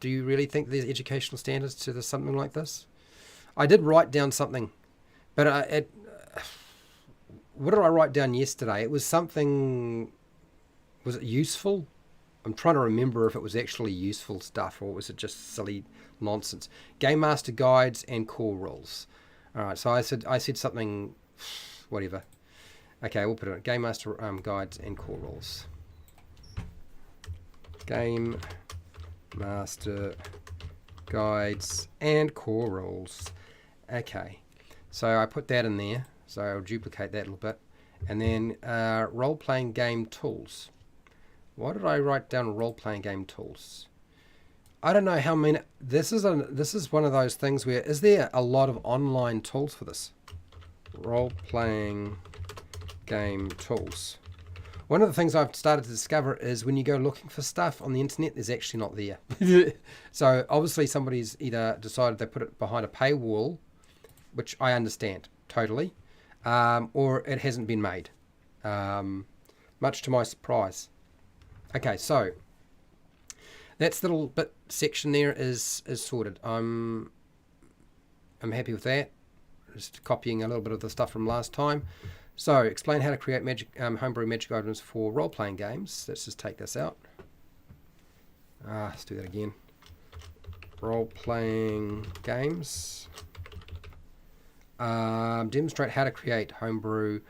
Do you really think there's educational standards to this, something like this? I did write down something, but what did I write down yesterday? It was something. Was it useful? I'm trying to remember if it was actually useful stuff or was it just silly nonsense. Game Master guides and core rules. All right, so I said something, whatever. Okay, we'll put it on Game Master guides and core rules. Game Master guides and core rules. Okay, so I put that in there. So I'll duplicate that a little bit. And then role-playing game tools. Why did I write down role-playing game tools? I don't know how many. This is one of those things where, is there a lot of online tools for this? Role-playing game tools. One of the things I've started to discover is when you go looking for stuff on the internet, there's actually not there. So obviously somebody's either decided they put it behind a paywall, which I understand totally, or it hasn't been made, much to my surprise. Okay, so that's the little bit section there is sorted. I'm happy with that. Just copying a little bit of the stuff from last time. So explain how to create magic homebrew magic items for role-playing games. Let's just take this out. Let's do that again. Role-playing games. Demonstrate how to create homebrew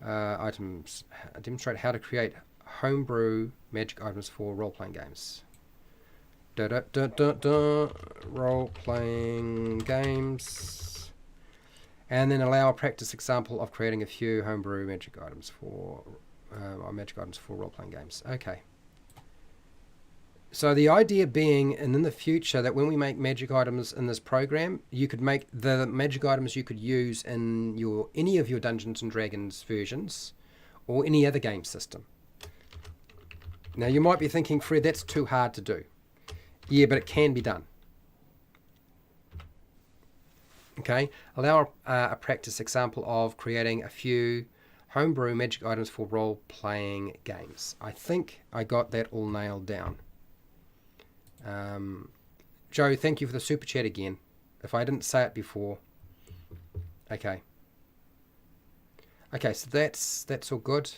items. Demonstrate how to create homebrew magic items for role-playing games. Role-playing games. And then allow a practice example of creating a few homebrew magic items for role-playing games. Okay. So the idea being, and in the future, that when we make magic items in this program, you could make the magic items you could use in any of your Dungeons and Dragons versions or any other game system. Now you might be thinking, Fred, that's too hard to do. Yeah, but it can be done. Okay, allow a practice example of creating a few homebrew magic items for role-playing games. I think I got that all nailed down. Joe, thank you for the super chat again. If I didn't say it before. Okay. Okay, so that's all good.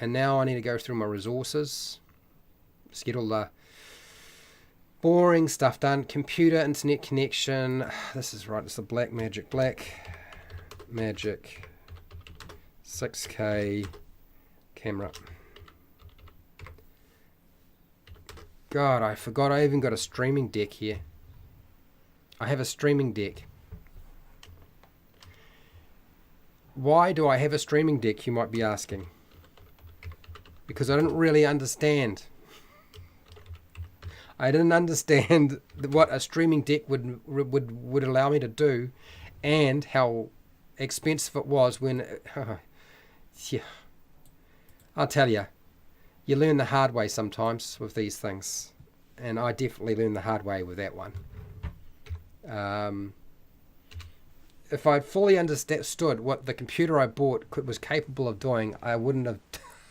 And now I need to go through my resources. Just get all the boring stuff done. Computer, internet connection. This is right. It's the black magic 6K camera. God, I forgot I even got a streaming deck here. I have a streaming deck. Why do I have a streaming deck, you might be asking? Because I didn't really understand. I didn't understand what a streaming deck would allow me to do, and how expensive it was when. Yeah, I'll tell you, you learn the hard way sometimes with these things, and I definitely learned the hard way with that one. If I'd fully understood what the computer I bought was capable of doing, I wouldn't have.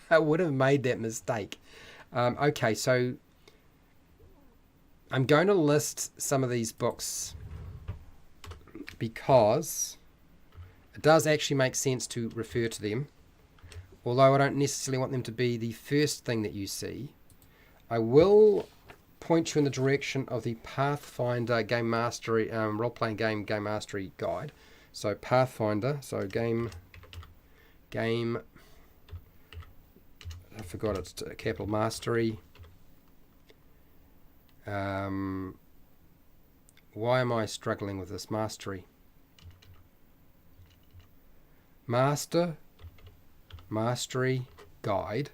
I would have made that mistake. Okay, so I'm going to list some of these books because it does actually make sense to refer to them. Although I don't necessarily want them to be the first thing that you see. I will point you in the direction of the Pathfinder Game Mastery, role-playing game Mastery Guide. So Pathfinder, so game, I forgot it's capital Mastery. Why am I struggling with this? Mastery. Mastery Guide.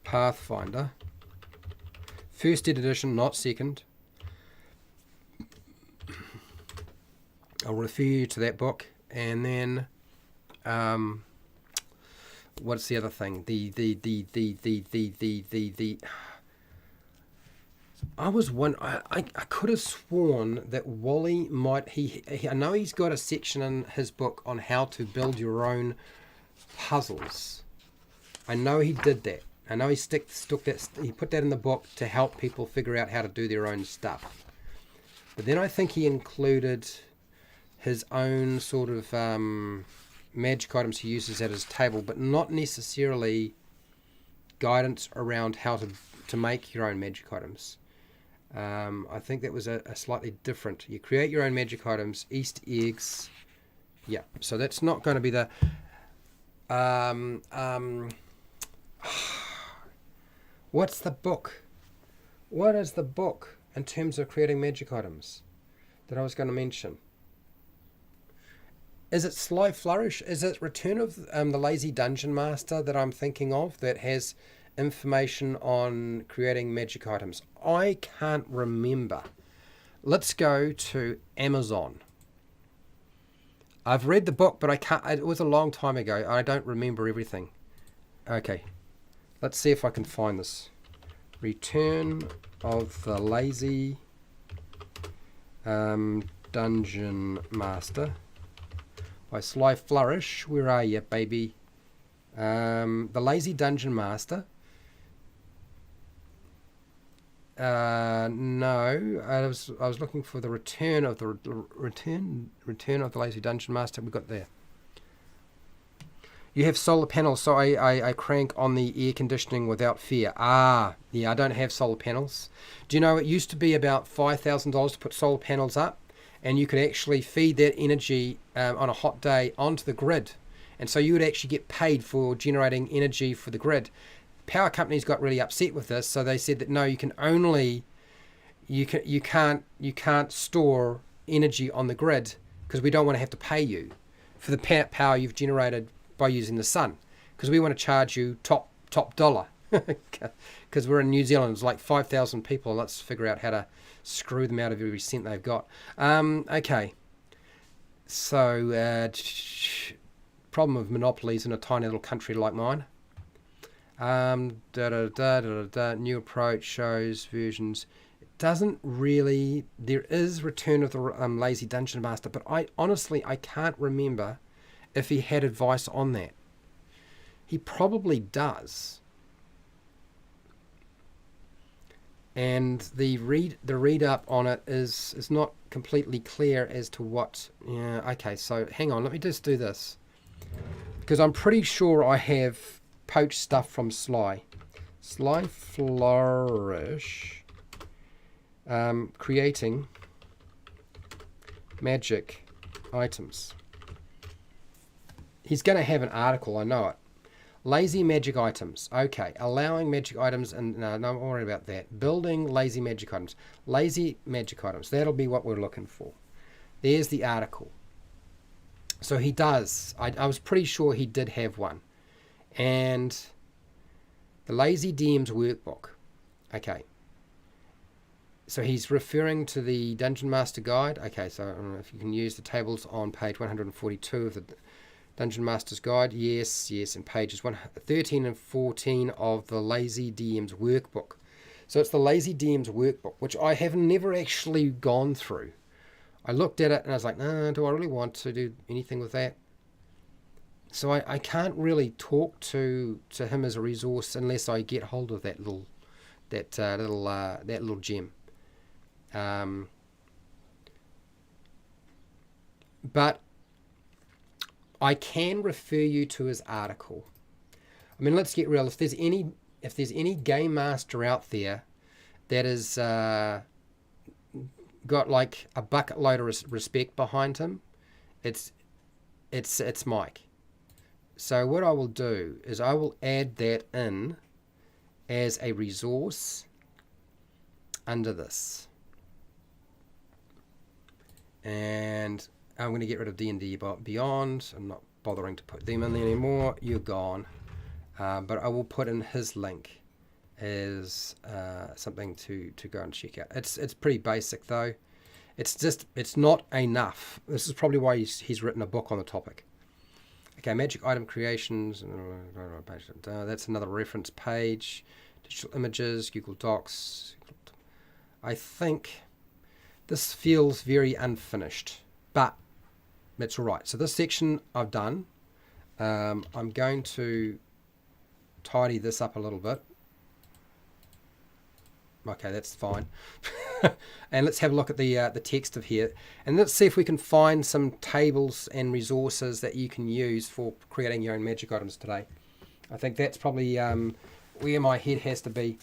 Pathfinder. First edition, not second. I'll refer you to that book. And then what's the other thing? I could have sworn that Wally might I know he's got a section in his book on how to build your own puzzles. I know he did that. I know he he put that in the book to help people figure out how to do their own stuff. But then I think he included his own sort of magic items he uses at his table, but not necessarily guidance around how to make your own magic items. I think that was a slightly different. You create your own magic items, Easter eggs. Yeah, so that's not going to be the... what's the book? What is the book in terms of creating magic items that I was going to mention? Is it Sly Flourish? Is it Return of the Lazy Dungeon Master that I'm thinking of that has information on creating magic items? I can't remember. Let's go to Amazon. I've read the book, but I can't. It was a long time ago. I don't remember everything. Okay, let's see if I can find this. Return of the Lazy Dungeon Master by Sly Flourish. Where are you, baby? The Lazy Dungeon Master. No, I was looking for the return of the Lazy Dungeon Master. We got there. You have solar panels, so I crank on the air conditioning without fear. Ah, yeah, I don't have solar panels. Do you know it used to be about $5,000 to put solar panels up, and you could actually feed that energy on a hot day onto the grid, and so you would actually get paid for generating energy for the grid. Power companies got really upset with this, so they said that no, you can't store energy on the grid because we don't want to have to pay you for the power you've generated by using the sun, because we want to charge you top dollar because we're in New Zealand. It's like 5,000 people, and let's figure out how to screw them out of every cent they've got. Okay, so problem of monopolies in a tiny little country like mine. New approach shows versions. It doesn't really. There is Return of the Lazy Dungeon Master, but I can't remember if he had advice on that. He probably does. And the read up on it is not completely clear as to what. Yeah. Okay. So hang on. Let me just do this, because I'm pretty sure I have poached stuff from Sly Flourish, creating magic items. He's going to have an article, I know it. Lazy magic items. Okay, allowing magic items, and no, don't worry about that. Building lazy magic items. Lazy magic items. That'll be what we're looking for. There's the article. So he does. I was pretty sure he did have one. And the Lazy DM's workbook. Okay. So he's referring to the Dungeon Master Guide. Okay, so I don't know if you can use the tables on page 142 of the Dungeon Master's Guide. Yes, and pages 13 and 14 of the Lazy DM's workbook. So it's the Lazy DM's workbook, which I have never actually gone through. I looked at it and I was like, no, do I really want to do anything with that? So I can't really talk to him as a resource unless I get hold of that little gem. But I can refer you to his article. I mean, let's get real. If there's any game master out there that is got like a bucket load of respect behind him, it's Mike. So what I will do is I will add that in as a resource under this. And I'm going to get rid of D&D Beyond. I'm not bothering to put them in there anymore. You're gone. But I will put in his link as something to go and check out. It's pretty basic though. It's not enough. This is probably why he's written a book on the topic. Okay, magic item creations. That's another reference page. Digital images, Google Docs. I think this feels very unfinished, but that's all right. So this section I've done. I'm going to tidy this up a little bit. Okay, that's fine. And let's have a look at the text of here, and let's see if we can find some tables and resources that you can use for creating your own magic items today. I think that's probably where my head has to be.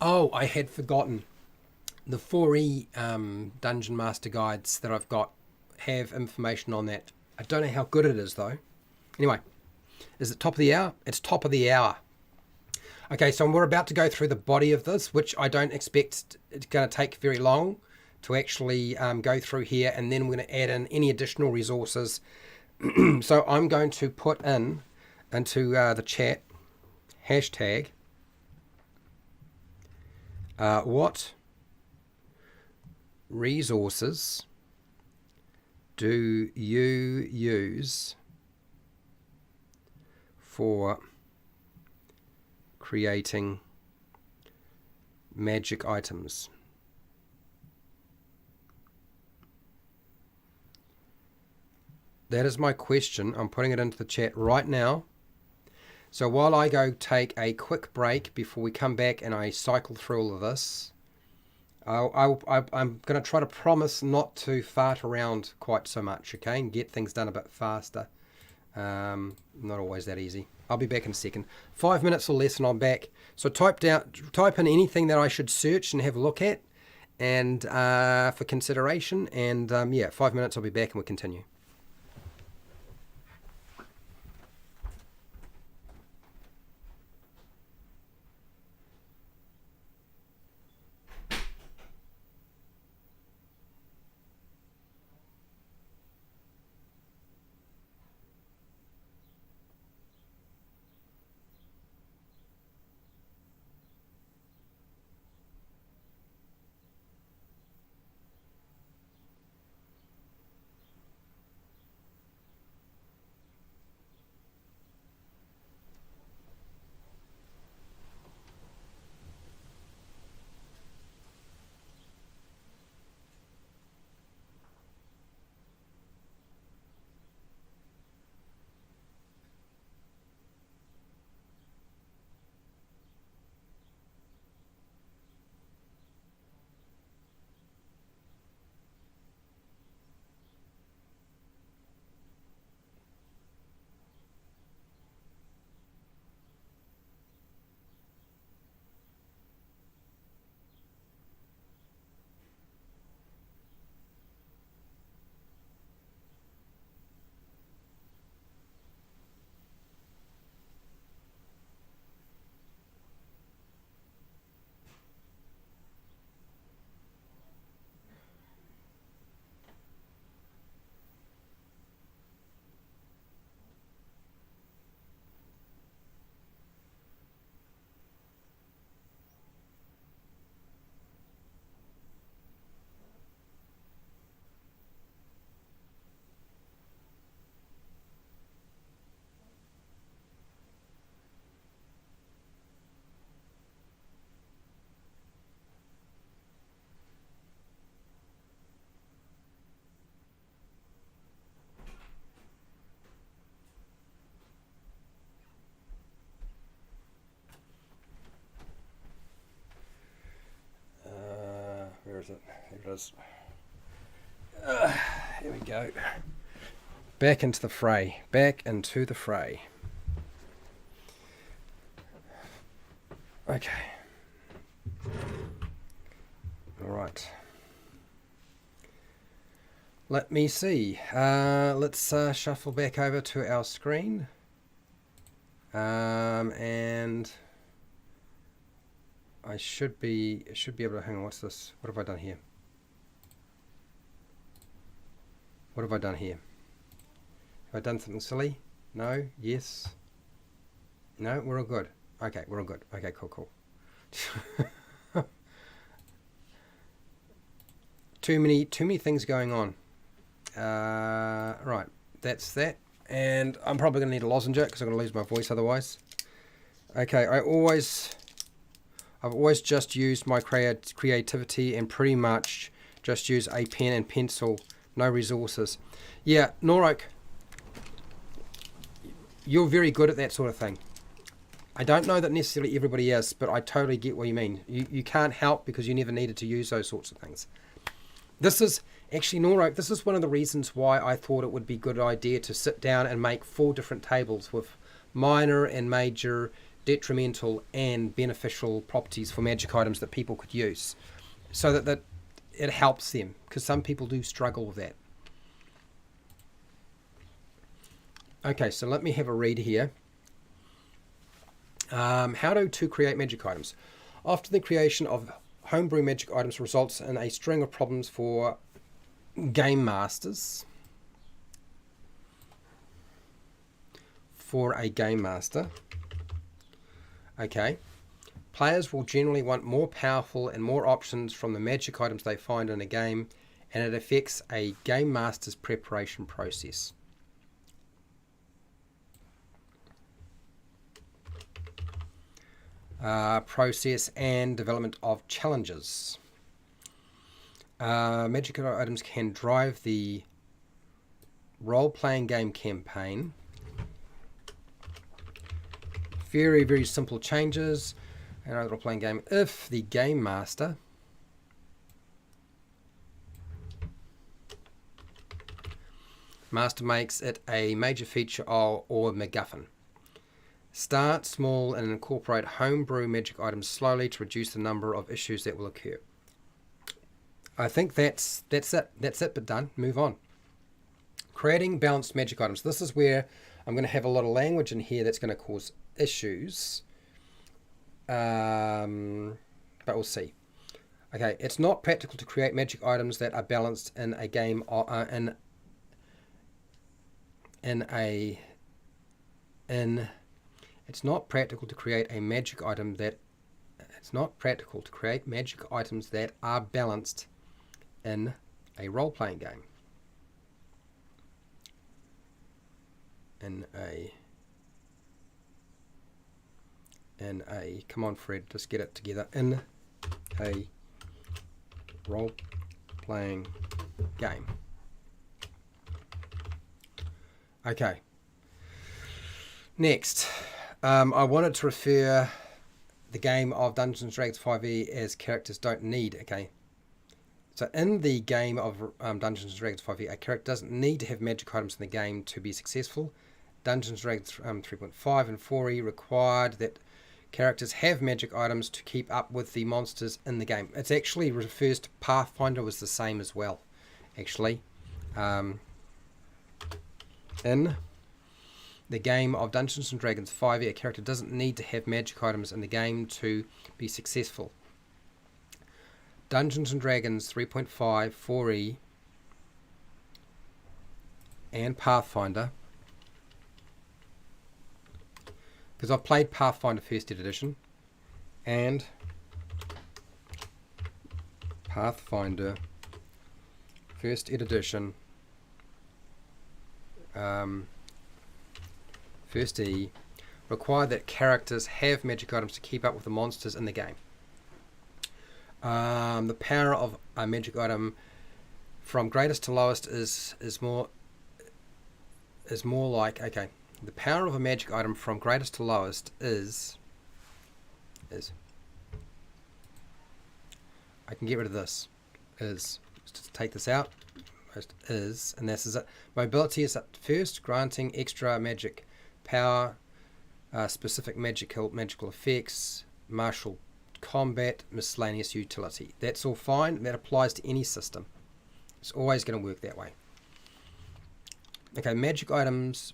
Oh, I had forgotten. The 4E Dungeon Master Guides that I've got have information on that. I don't know how good it is, though. Anyway, is it top of the hour? It's top of the hour. Okay, so we're about to go through the body of this, which I don't expect it's going to take very long to actually go through here, and then we're going to add in any additional resources. So I'm going to put in into the chat hashtag what resources do you use for creating magic items? That is my question. I'm putting it into the chat right now. So while I go take a quick break before we come back and I cycle through all of this, I'm going to try to promise not to fart around quite so much, okay, and get things done a bit faster. Not always that easy. I'll be back in a second. 5 minutes or less and I'm back. So type in anything that I should search and have a look at, and for consideration. And yeah, 5 minutes, I'll be back and we'll continue. Where is it? Here it is. Here we go. Back into the fray. Back into the fray. Okay. All right. Let me see. Let's shuffle back over to our screen. And I should be able to, hang on, what's this? What have I done here? What have I done here? Have I done something silly? No? Yes? No? We're all good. Okay, we're all good. Okay, cool. Too many things going on. Right, that's that. And I'm probably going to need a lozenge because I'm going to lose my voice otherwise. Okay, I've always just used my creativity and pretty much just use a pen and pencil No resources. Yeah, Norok, you're very good at that sort of thing. I don't know that necessarily everybody is, but I totally get what you mean. You can't help because you never needed to use those sorts of things. This is, actually, Norok, this is one of the reasons why I thought it would be a good idea to sit down and make 4 different tables with minor and major, detrimental and beneficial properties for magic items that people could use, so that it helps them, because some people do struggle with that. Okay, so let me have a read here. How to create magic items. Often the creation of homebrew magic items results in a string of problems for game masters. For a game master. Okay. Players will generally want more powerful and more options from the magic items they find in a game, and it affects a game master's preparation process. Process and development of challenges. Magic items can drive the role-playing game campaign. Very, very simple changes in a role-playing game. If the game master makes it a major feature or MacGuffin. Start small and incorporate homebrew magic items slowly to reduce the number of issues that will occur. I think that's it. That's it, but done. Move on. Creating balanced magic items. This is where I'm going to have a lot of language in here that's going to cause issues. But we'll see. Okay, it's not practical to create magic items that are balanced in a game It's not practical to create a magic item that magic items that are balanced in a role-playing game. Come on, Fred, just get it together. In a role-playing game. Okay. Next. I wanted to refer the game of Dungeons & Dragons 5e as characters don't need. Okay, so in the game of Dungeons & Dragons 5e, a character doesn't need to have magic items in the game to be successful. Dungeons & Dragons 3.5 and 4e required that characters have magic items to keep up with the monsters in the game. It actually refers to Pathfinder was the same as well, actually. In the game of Dungeons & Dragons 5e, a character doesn't need to have magic items in the game to be successful. Dungeons & Dragons 3.5, 4e, and Pathfinder, because I've played Pathfinder 1st edition and Pathfinder 1st edition 1st E, require that characters have magic items to keep up with the monsters in the game. The power of a magic item from greatest to lowest is more like, okay, the power of a magic item from greatest to lowest is I can get rid of this, is, just take this out, and this is it. Mobility is at first, granting extra magic power, specific magical effects, martial combat, miscellaneous utility. That's all fine. That applies to any system. It's always going to work that way. Okay, magic items.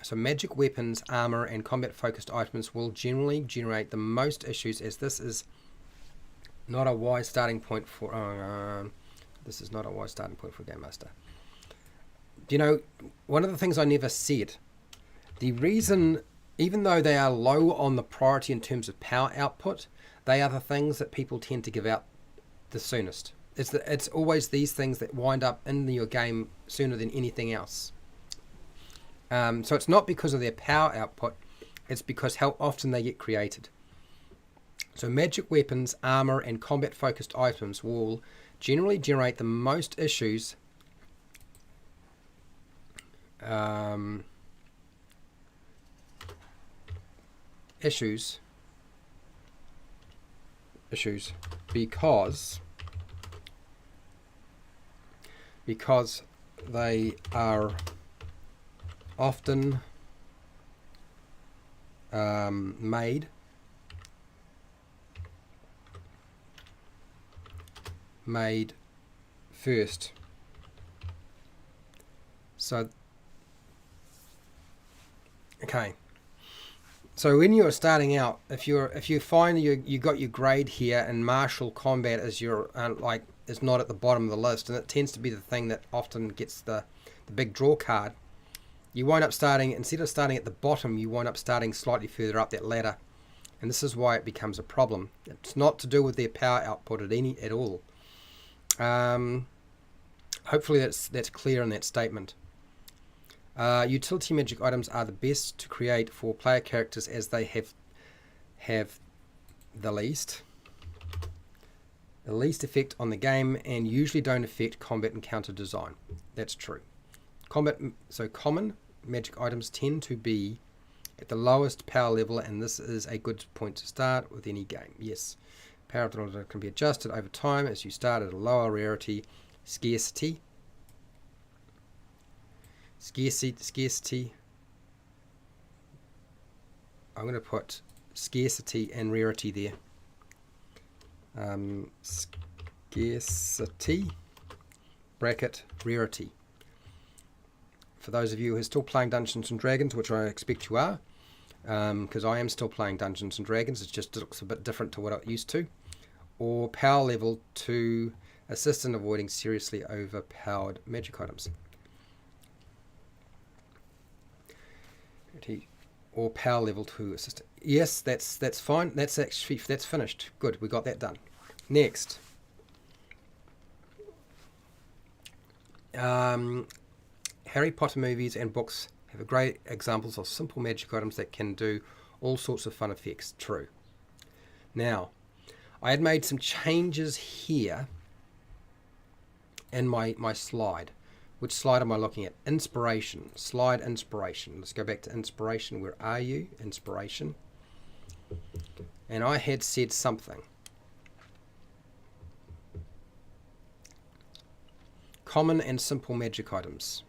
So magic weapons, armor, and combat-focused items will generally generate the most issues, as this is not a wise starting point for. This is not a wise starting point for a Game Master. Do you know, one of the things I never said. The reason, even though they are low on the priority in terms of power output, they are the things that people tend to give out the soonest. It's always these things that wind up in your game sooner than anything else. So it's not because of their power output, it's because how often they get created. So magic weapons, armor, and combat-focused items will generally generate the most issues issues because they are often made first. So okay, so when you're starting out, if you find you got your grade here and martial combat is your is not at the bottom of the list, and it tends to be the thing that often gets the big draw card, you wind up starting, instead of starting at the bottom, you wind up starting slightly further up that ladder, and this is why it becomes a problem. It's not to do with their power output at all. Hopefully that's clear in that statement. Utility magic items are the best to create for player characters as they have the least effect on the game and usually don't affect combat and counter design. That's true. Common magic items tend to be at the lowest power level, and this is a good point to start with any game. Yes, power can be adjusted over time as you start at a lower rarity. Scarcity. I'm going to put scarcity and rarity there. Scarcity bracket rarity. For those of you who are still playing Dungeons and Dragons, which I expect you are, because I am still playing Dungeons and Dragons, it just looks a bit different to what it used to. Or power level to assist in avoiding seriously overpowered magic items. Or power level to assist. Yes, that's fine. That's finished. Good, we got that done. Next. Harry Potter movies and books have great examples of simple magic items that can do all sorts of fun effects. True. Now, I had made some changes here in my slide. Which slide am I looking at? Inspiration. Slide inspiration. Let's go back to inspiration. Where are you? Inspiration. And I had said something. Common and simple magic items.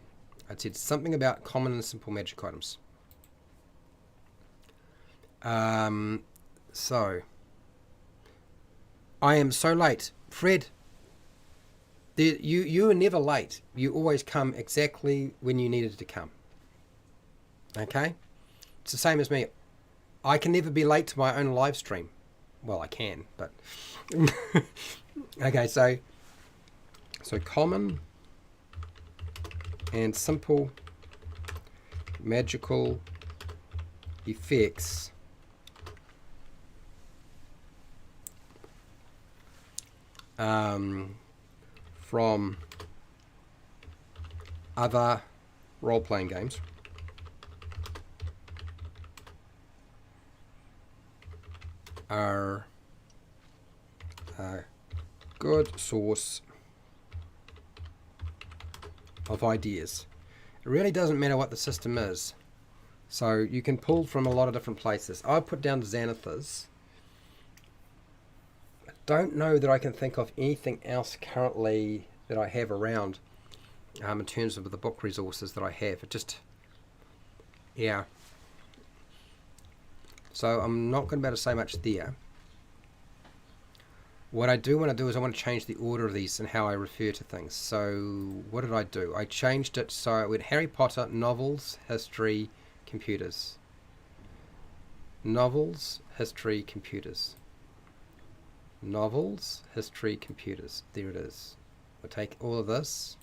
I said something about common and simple magic items. So I am so late. Fred, you are never late. You always come exactly when you needed to come. Okay? It's the same as me. I can never be late to my own live stream. Well, I can, but... Okay, so common and simple magical effects from other role-playing games are a good source of ideas. It really doesn't matter what the system is. So you can pull from a lot of different places. I put down Xanathars. I don't know that I can think of anything else currently that I have around in terms of the book resources that I have. It just, yeah. So I'm not going to be able to say much there. What I do want to do is I want to change the order of these and how I refer to things. So what did I do? I changed it so I went Harry Potter, novels, history, computers. Novels, history, computers. Novels, history, computers. There it is. I'll take all of this.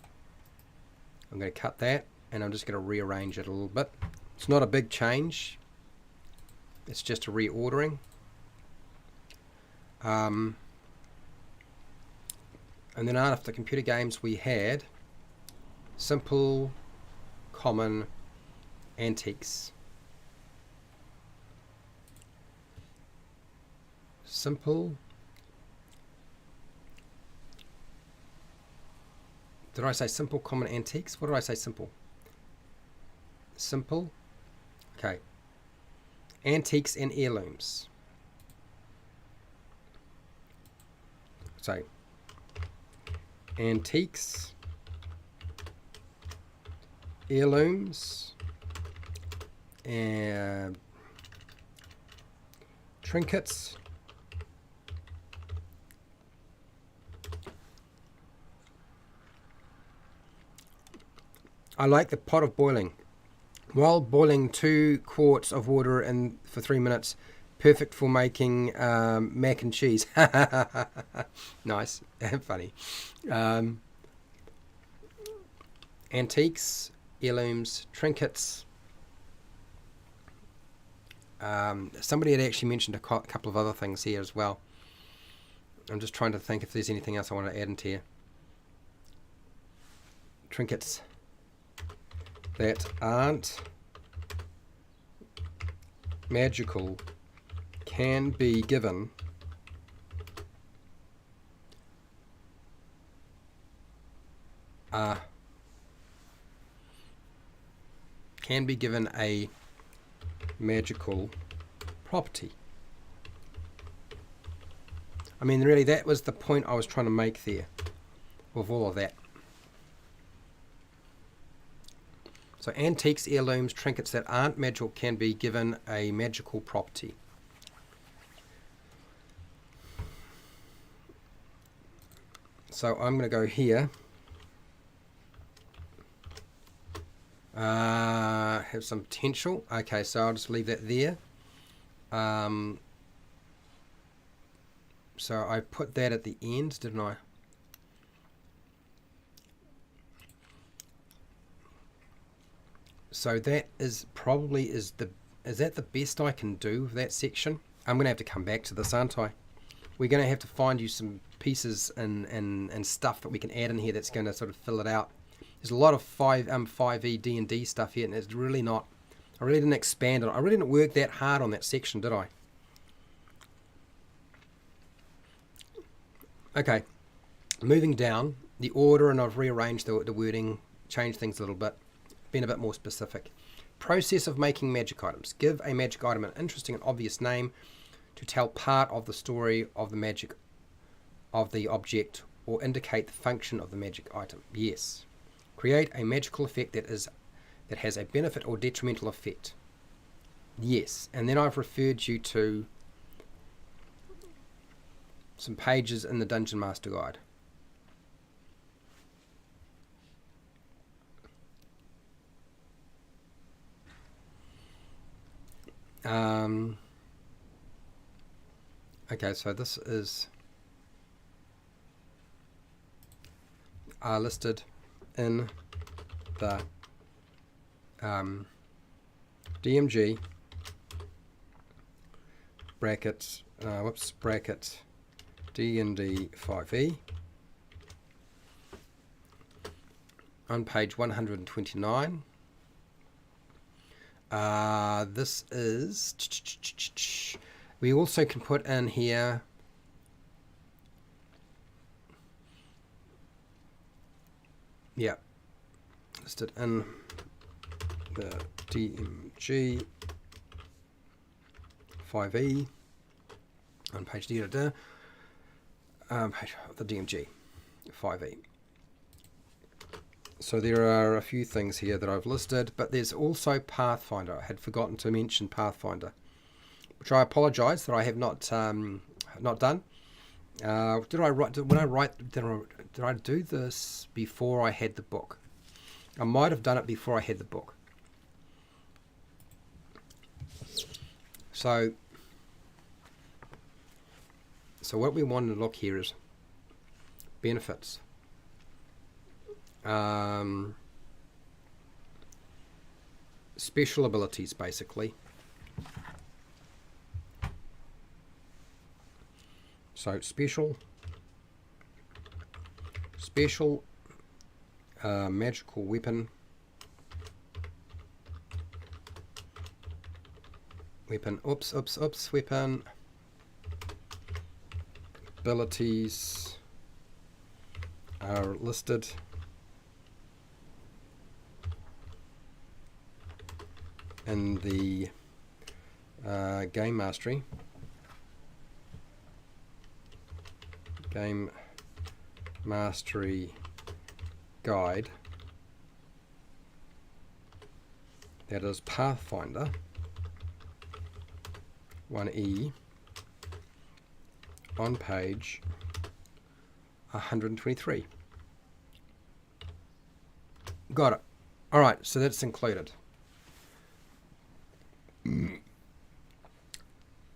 I'm going to cut that and I'm just going to rearrange it a little bit. It's not a big change. It's just a reordering. And then after computer games we had simple, common, antiques. Simple. Did I say simple, common, antiques? What did I say simple? simple. Okay. Antiques and heirlooms. So, antiques, heirlooms, and trinkets, I like the pot of boiling. While boiling 2 quarts of water for 3 minutes, perfect for making mac and cheese. Nice, funny. Antiques, heirlooms, trinkets. Somebody had actually mentioned a couple of other things here as well. I'm just trying to think if there's anything else I want to add into here. Trinkets that aren't magical can be given a magical property. I mean, really, that was the point I was trying to make there with all of that. So antiques, heirlooms, trinkets that aren't magical can be given a magical property. So I'm going to go here. Have some potential. Okay, so I'll just leave that there. So I put that at the end, didn't I? So that is probably is that the best I can do with that section? I'm going to have to come back to this, aren't I? We're going to have to find you some pieces and stuff that we can add in here that's going to sort of fill it out. There's a lot of 5e D&D stuff here, and it's really not. I really didn't expand on it. I really didn't work that hard on that section, did I? Okay, moving down the order, and I've rearranged the wording, changed things a little bit, been a bit more specific. Process of making magic items. Give a magic item an interesting and obvious name to tell part of the story of the magic of the object or indicate the function of the magic item. Yes. Create a magical effect that has a benefit or detrimental effect. Yes. And then I've referred you to some pages in the Dungeon Master Guide. Okay, so this is listed in the DMG brackets bracket D&D 5e on page 129. This is, we also can put in here listed in the DMG 5e on page page of the DMG 5e. So there are a few things here that I've listed, but there's also Pathfinder. I had forgotten to mention Pathfinder, which I apologise that I have not done. Did I do this before I had the book? I might have done it before I had the book. So what we want to look here is benefits. Special abilities, basically. So special magical weapon weapon abilities are listed in the game mastery, guide, that is Pathfinder 1E on page 123. Got it. Alright, so that's included.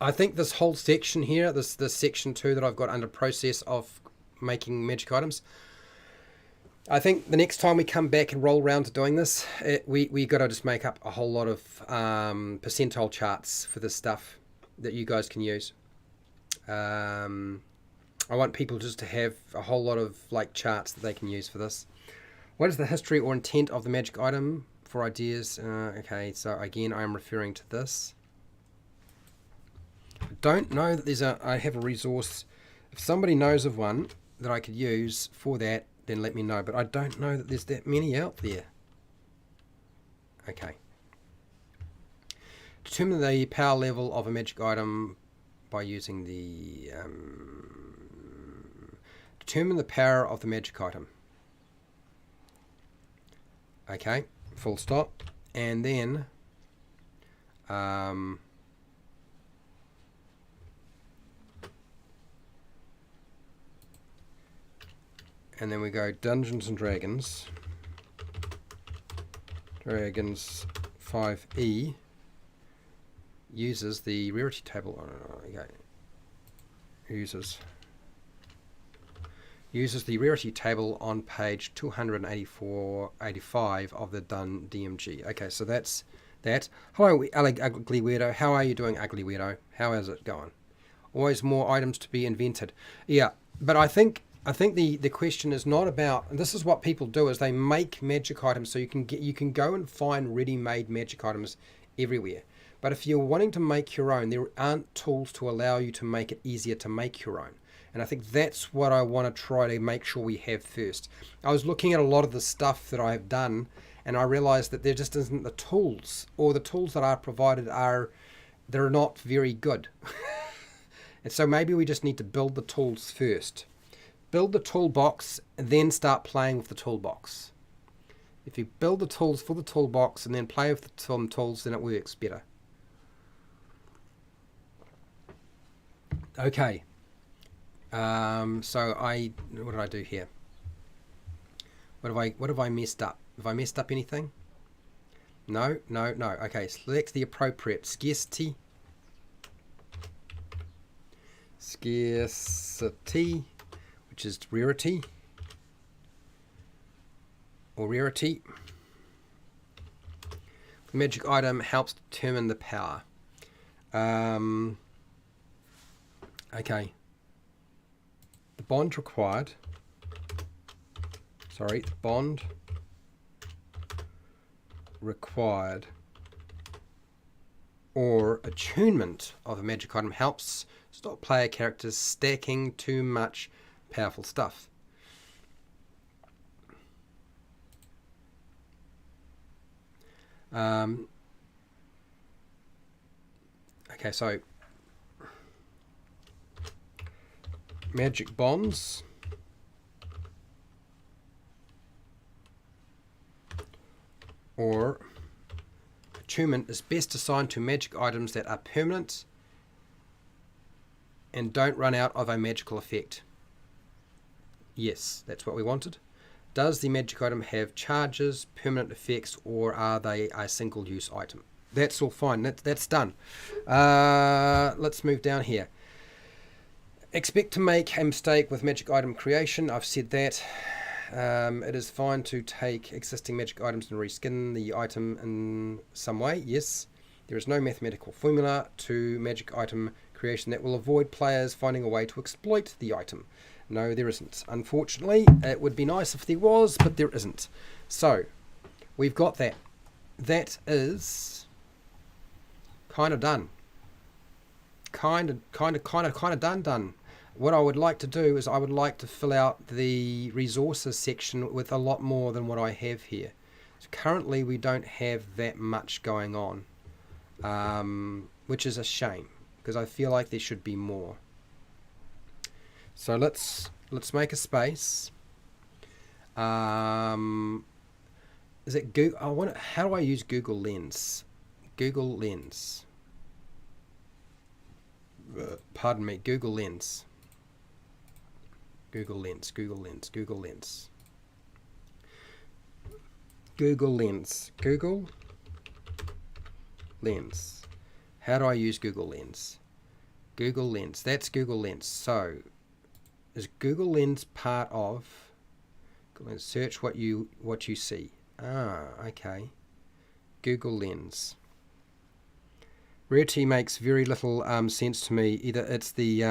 I think this whole section here, this section 2 that I've got under process of making magic items, I think the next time we come back and roll around to doing this, we got to just make up a whole lot of percentile charts for this stuff that you guys can use. I want people just to have a whole lot of like charts that they can use for this. What is the history or intent of the magic item for ideas? Okay, so again, I'm referring to this. I don't know that I have a resource. If somebody knows of one that I could use for that, then let me know. But I don't know that there's that many out there. Okay. Determine the power level of a magic item by using the... determine the power of the magic item. Okay, full stop. And then... and then we go Dungeons and Dragons. Dragons 5E uses the rarity table. Okay. Uses the rarity table on page 284-85 of the Dun DMG. Okay, so that's that. Hello, Ugly Weirdo. How are you doing, Ugly Weirdo? How is it going? Always more items to be invented. Yeah, but I think the question is not about, and this is what people do, is they make magic items so you can go and find ready-made magic items everywhere. But if you're wanting to make your own, there aren't tools to allow you to make it easier to make your own. And I think that's what I want to try to make sure we have first. I was looking at a lot of the stuff that I have done, and I realized that there just isn't the tools, or the tools that are provided they're not very good. And so maybe we just need to build the tools first. Build the toolbox, and then start playing with the toolbox. If you build the tools for the toolbox and then play with the tools, then it works better. Okay. So what did I do here? What have I messed up? Have I messed up anything? No. Okay, select the appropriate scarcity, which is rarity, or rarity. The magic item helps determine the power. Okay. The bond required. Sorry, the bond required or attunement of a magic item helps stop player characters stacking too much powerful stuff. Okay, so magic bonds or attunement is best assigned to magic items that are permanent and don't run out of a magical effect. Yes, that's what we wanted. Does the magic item have charges, permanent effects, or are they a single use item? That's all fine. That's done. Let's move down here. Expect to make a mistake with magic item creation. I've said that. It is fine to take existing magic items and reskin the item in some way. Yes. There is no mathematical formula to magic item creation that will avoid players finding a way to exploit the item. No, there isn't. Unfortunately, it would be nice if there was, but there isn't. So, we've got that. That is kind of done. Kind of done. What I would like to do is I would like to fill out the resources section with a lot more than what I have here. So currently we don't have that much going on. which is a shame because I feel like there should be more. So let's make a space. Is it Google? How do I use Google Lens? Google Lens. Pardon me. Google Lens. Google Lens. Google Lens. Google Lens. Google Lens. Google Lens. How do I use Google Lens? Google Lens. That's Google Lens. So, is Google Lens part of Google Lens? Search what you see. Ah, okay. Google Lens. Rarity makes very little sense to me. Either it's the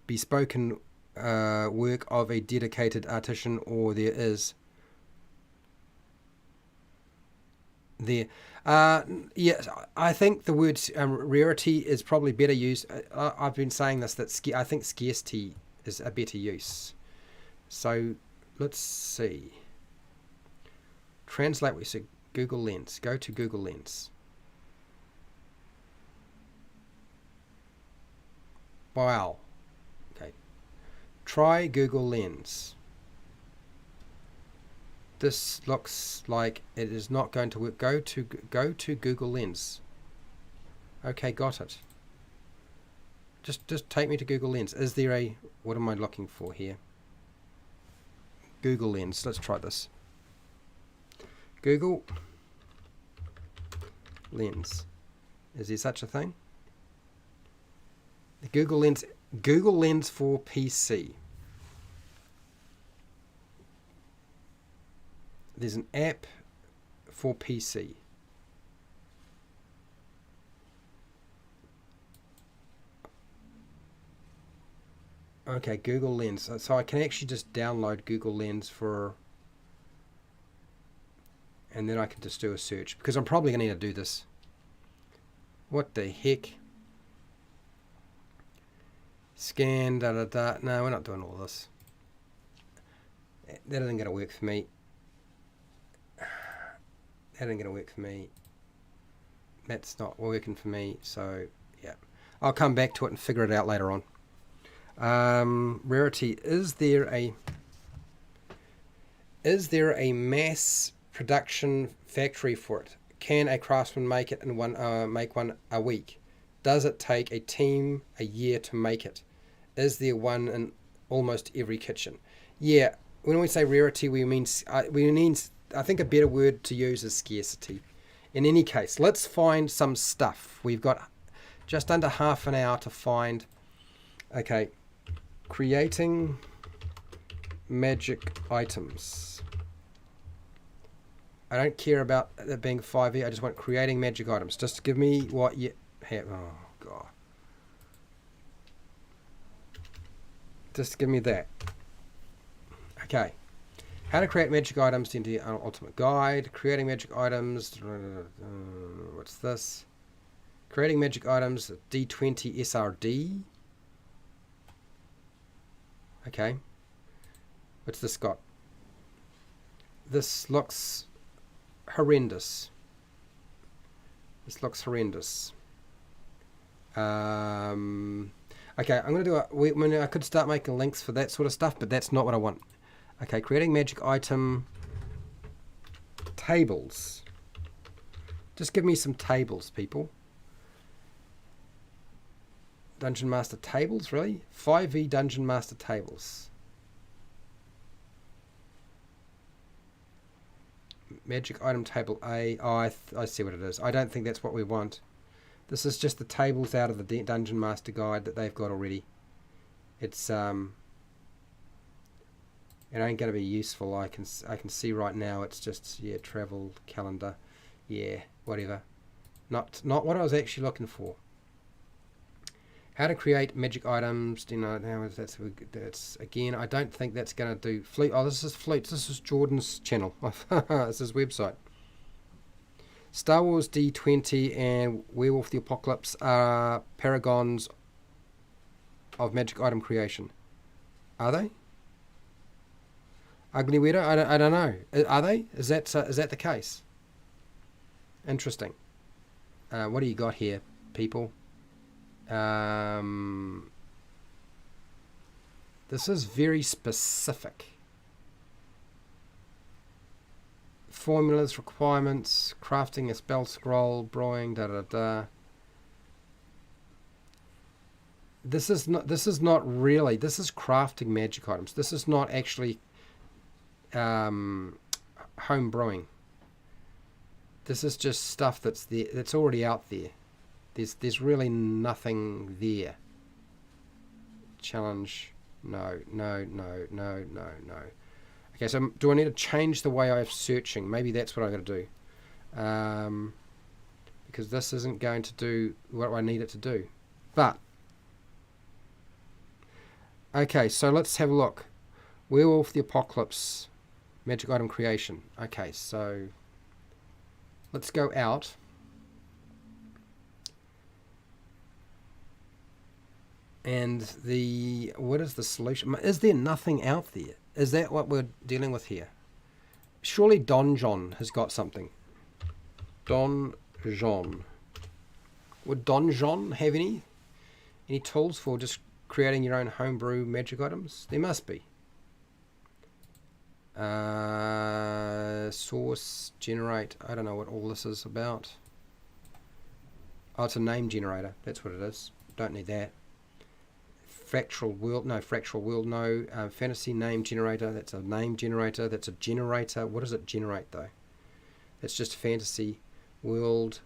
bespoken work of a dedicated artisan, or there is there. Yes, I think the word rarity is probably better used. I've been saying this, that I think scarcity is a better use. So let's see. Translate. We said Google Lens. Go to Google Lens. Wow. Okay. Try Google Lens. This looks like it is not going to work. Go to Google Lens. Okay, got it. Just take me to Google Lens. Is there a, what am I looking for here? Google Lens. Let's try this. Google Lens. Is there such a thing? The Google Lens for PC. There's an app for PC. Okay, Google Lens. So I can actually just download Google Lens and then I can just do a search, because I'm probably going to need to do this. What the heck? Scan, No, we're not doing all this. That isn't going to work for me. That's not working for me, so yeah. I'll come back to it and figure it out later on. Rarity. Is there a mass production factory for it? Can a craftsman make it in make one a week? Does it take a team a year to make it? Is there one in almost every kitchen? Yeah, when we say rarity, we mean I think a better word to use is scarcity. In any case, let's find some stuff. We've got just under half an hour to find. Okay, creating magic items. I don't care about it being 5e. I just want creating magic items. Just give me what you have. Oh, God. Just give me that. Okay. How to create magic items into the ultimate guide. Creating magic items. What's this? Creating magic items. D20 SRD. Okay. What's this got? This looks horrendous. Okay, I'm going to do I could start making links for that sort of stuff, but that's not what I want. Okay, creating magic item tables. Just give me some tables, people. Dungeon Master tables, really? 5e Dungeon Master tables. Magic item table A. Oh, I see what it is. I don't think that's what we want. This is just the tables out of the Dungeon Master guide that they've got already. It's it ain't going to be useful. I can see right now. It's just, yeah, travel calendar. Yeah, whatever. Not what I was actually looking for. How to create magic items. You know, now that's again. I don't think that's going to do. Flute. Oh, this is Flutes. This is Jordan's channel. This is his website. Star Wars D20 and Werewolf the Apocalypse are paragons of magic item creation. Are they? Ugly Weirdo? I don't know. Are they? Is that the case? Interesting. What do you got here, people? This is very specific. Formulas, requirements, crafting a spell scroll, drawing, da da da. This is not really. This is crafting magic items. This is not actually home brewing. This is just stuff that's there, that's already out there. There's really nothing there. Challenge. No. Okay, so do I need to change the way I'm searching? Maybe that's what I got to do. Because this isn't going to do what I need it to do. But okay, so let's have a look. Werewolf the Apocalypse, magic item creation. Okay, so let's go out. And what is the solution? Is there nothing out there? Is that what we're dealing with here? Surely Don John has got something. Don John. Would Don John have any tools for just creating your own homebrew magic items? There must be. Source, generate. I don't know what all this is about. Oh, it's a name generator. That's what it is. Don't need that. Fractal world, no. Fantasy name generator, that's a name generator. That's a generator. What does it generate though? It's just fantasy world,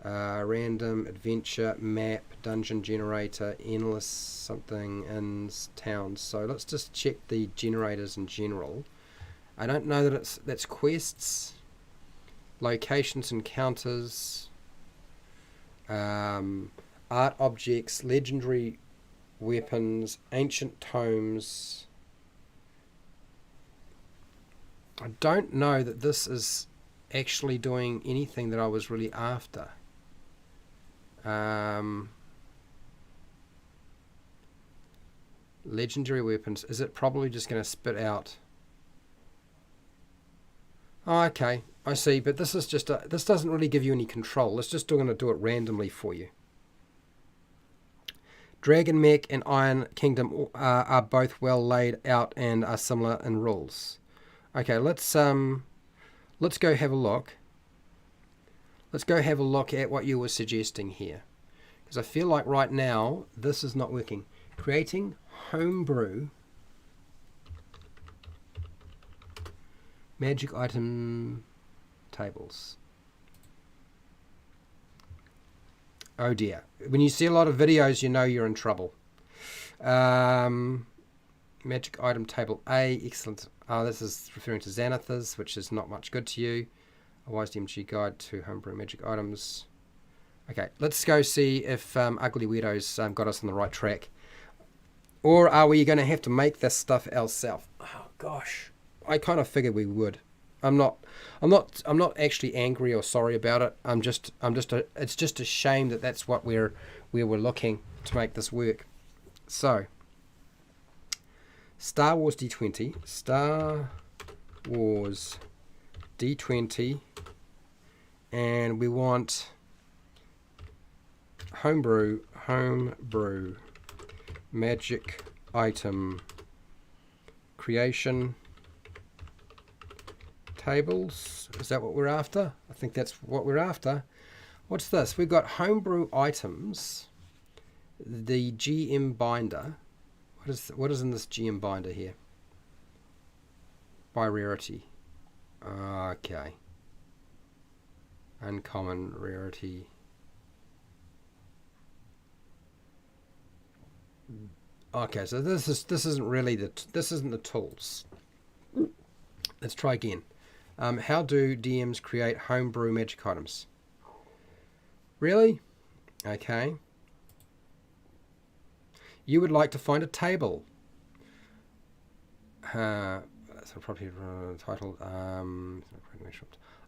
random, adventure, map, dungeon generator, endless something, and towns. So let's just check the generators in general. I don't know that that's quests, locations, encounters, art objects, legendary weapons, ancient tomes. I don't know that this is actually doing anything that I was really after. Legendary weapons. Is it probably just going to spit out? Oh, okay, I see. But this is just this doesn't really give you any control. It's just going to do it randomly for you. Dragon Mech and Iron Kingdom are both well laid out and are similar in rules. Okay, let's go have a look. Let's go have a look at what you were suggesting here, because I feel like right now this is not working. Creating homebrew magic item tables. Oh dear. When you see a lot of videos, you know you're in trouble. Magic item table A, excellent. This is referring to Xanathars, which is not much good to you. A wise DMG guide to homebrew magic items. Okay, let's go see if Ugly Weirdos got us on the right track. Or are we going to have to make this stuff ourselves? Oh gosh, I kind of figured we would. I'm not actually angry or sorry about it. It's just a shame that that's what we were looking to make this work. So, Star Wars D20, and we want homebrew magic item creation tables. Is that what we're after? I think that's what we're after. What's this? We've got homebrew items, the GM binder. What is in this GM binder here? By rarity. Okay. Uncommon, rarity. Okay, so this isn't the tools. Let's try again. How do DMs create homebrew magic items? Really? Okay. You would like to find a table. That's a property title.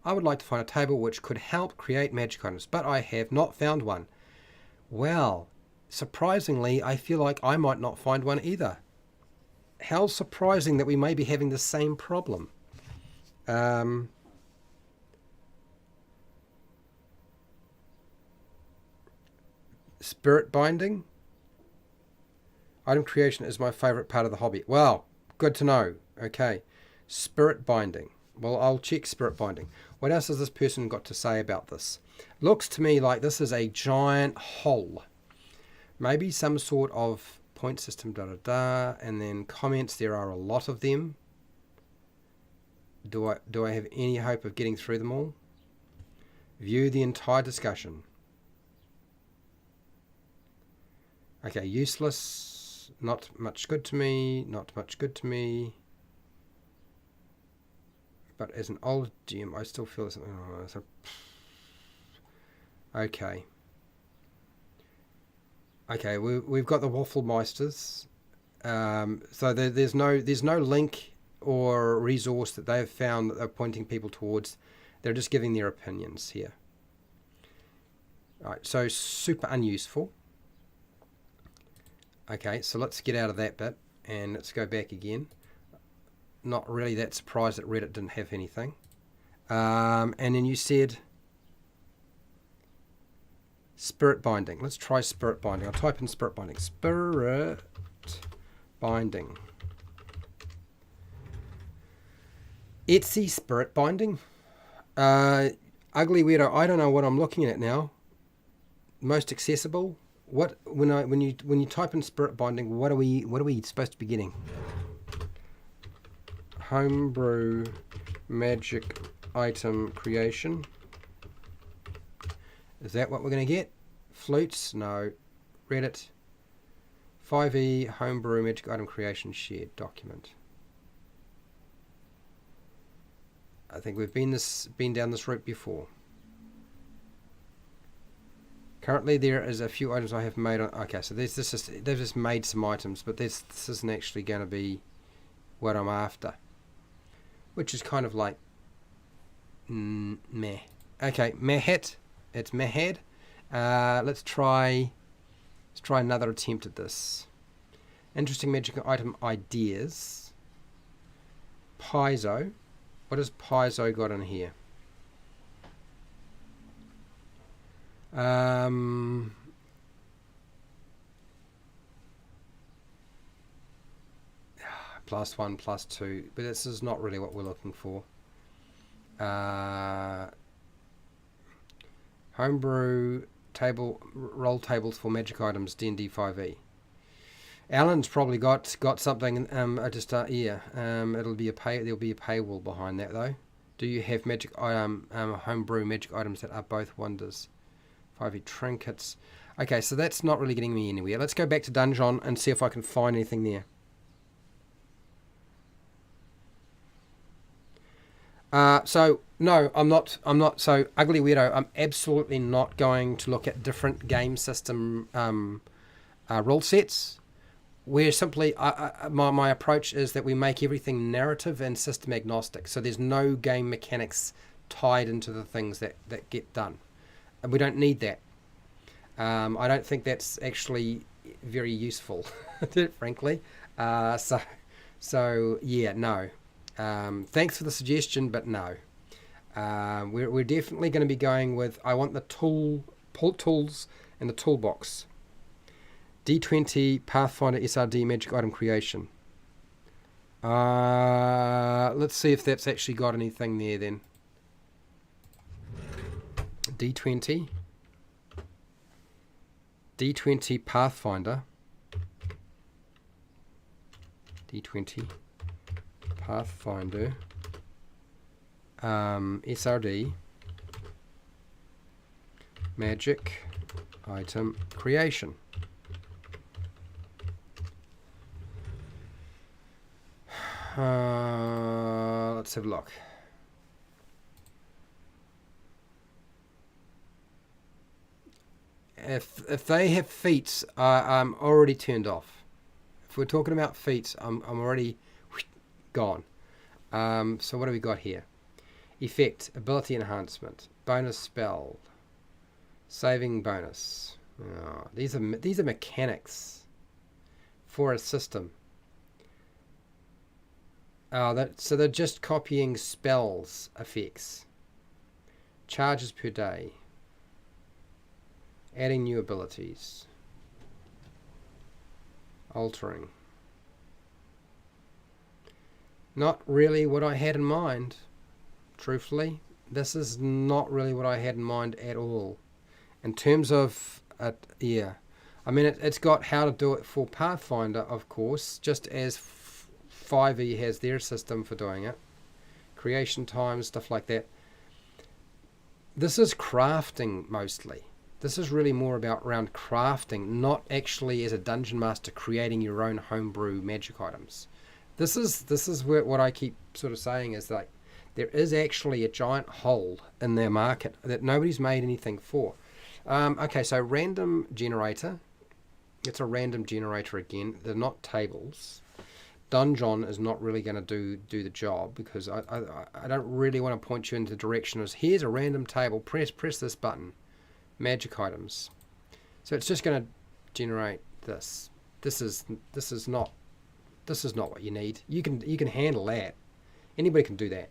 I would like to find a table which could help create magic items, but I have not found one. Well, surprisingly, I feel like I might not find one either. How surprising that we may be having the same problem. Spirit binding. Item creation is my favourite part of the hobby. Wow, good to know. Okay. Spirit binding. Well, I'll check spirit binding. What else has this person got to say about this? Looks to me like this is a giant hole. Maybe some sort of point system, and then comments. There are a lot of them. Do I have any hope of getting through them all? View the entire discussion. Okay, useless. Not much good to me. Not much good to me. But as an old GM, I still feel something. Okay. Okay, we've got the Waffle Meisters. So there's no link or resource that they've found that they're pointing people towards. They're just giving their opinions here. All right, so super unuseful. Okay, so let's get out of that bit and let's go back again. Not really that surprised that Reddit didn't have anything. And then you said spirit binding. Let's try spirit binding. I'll type in spirit binding. Spirit binding. Etsy spirit binding. Ugly weirdo. I don't know what I'm looking at now. Most accessible. What when you type in spirit binding, what are we supposed to be getting? Homebrew magic item creation. Is that what we're going to get? Flutes? No. Reddit. 5e homebrew magic item creation shared document. I think we've been down this route before. Currently there is a few items I have made on. Okay, so they've just made some items, but this isn't actually going to be what I'm after. Which is kind of like meh. Okay, Mehet. It's Mehed. Let's try another attempt at this. Interesting magic item ideas. Paizo. What has Paizo got in here? +1, +2, but this is not really what we're looking for. Homebrew roll tables for magic items, D&D 5e. Alan's probably got something. There'll be a paywall behind that though. Do you have magic homebrew magic items that are both wonders? 5e trinkets. Okay, so that's not really getting me anywhere. Let's go back to Dungeon and see if I can find anything there. So no, I'm not. So ugly weirdo. I'm absolutely not going to look at different game system rule sets. Where simply, my approach is that we make everything narrative and system agnostic. So there's no game mechanics tied into the things that get done. And we don't need that. I don't think that's actually very useful, frankly. So yeah, no. Thanks for the suggestion, but no. We're definitely going to be going with, I want the tools in the toolbox. D20 Pathfinder SRD magic item creation. Let's see if that's actually got anything there then. D20 Pathfinder. D20 Pathfinder. SRD magic item creation. Let's have a look. If they have feats, I'm already turned off. If we're talking about feats, I'm already gone. So what do we got here? Effect, ability enhancement, bonus spell, saving bonus. Oh, these are mechanics for a system. So they're just copying spells effects. Charges per day. Adding new abilities. Altering. Not really what I had in mind. Truthfully, this is not really what I had in mind at all. In terms of, yeah. I mean, it's got how to do it for Pathfinder, of course, just as 5e has their system for doing it. Creation times, stuff like that. This is crafting mostly. This is really more about around crafting, not actually as a dungeon master creating your own homebrew magic items. This is what I keep sort of saying is like there is actually a giant hole in their market that nobody's made anything for. Okay, so random generator. It's a random generator again. They're not tables. Dungeon is not really going to do the job because I don't really want to point you in the direction of here's a random table. Press this button. Magic items. So it's just going to generate this. This is not what you need. You can handle that. Anybody can do that.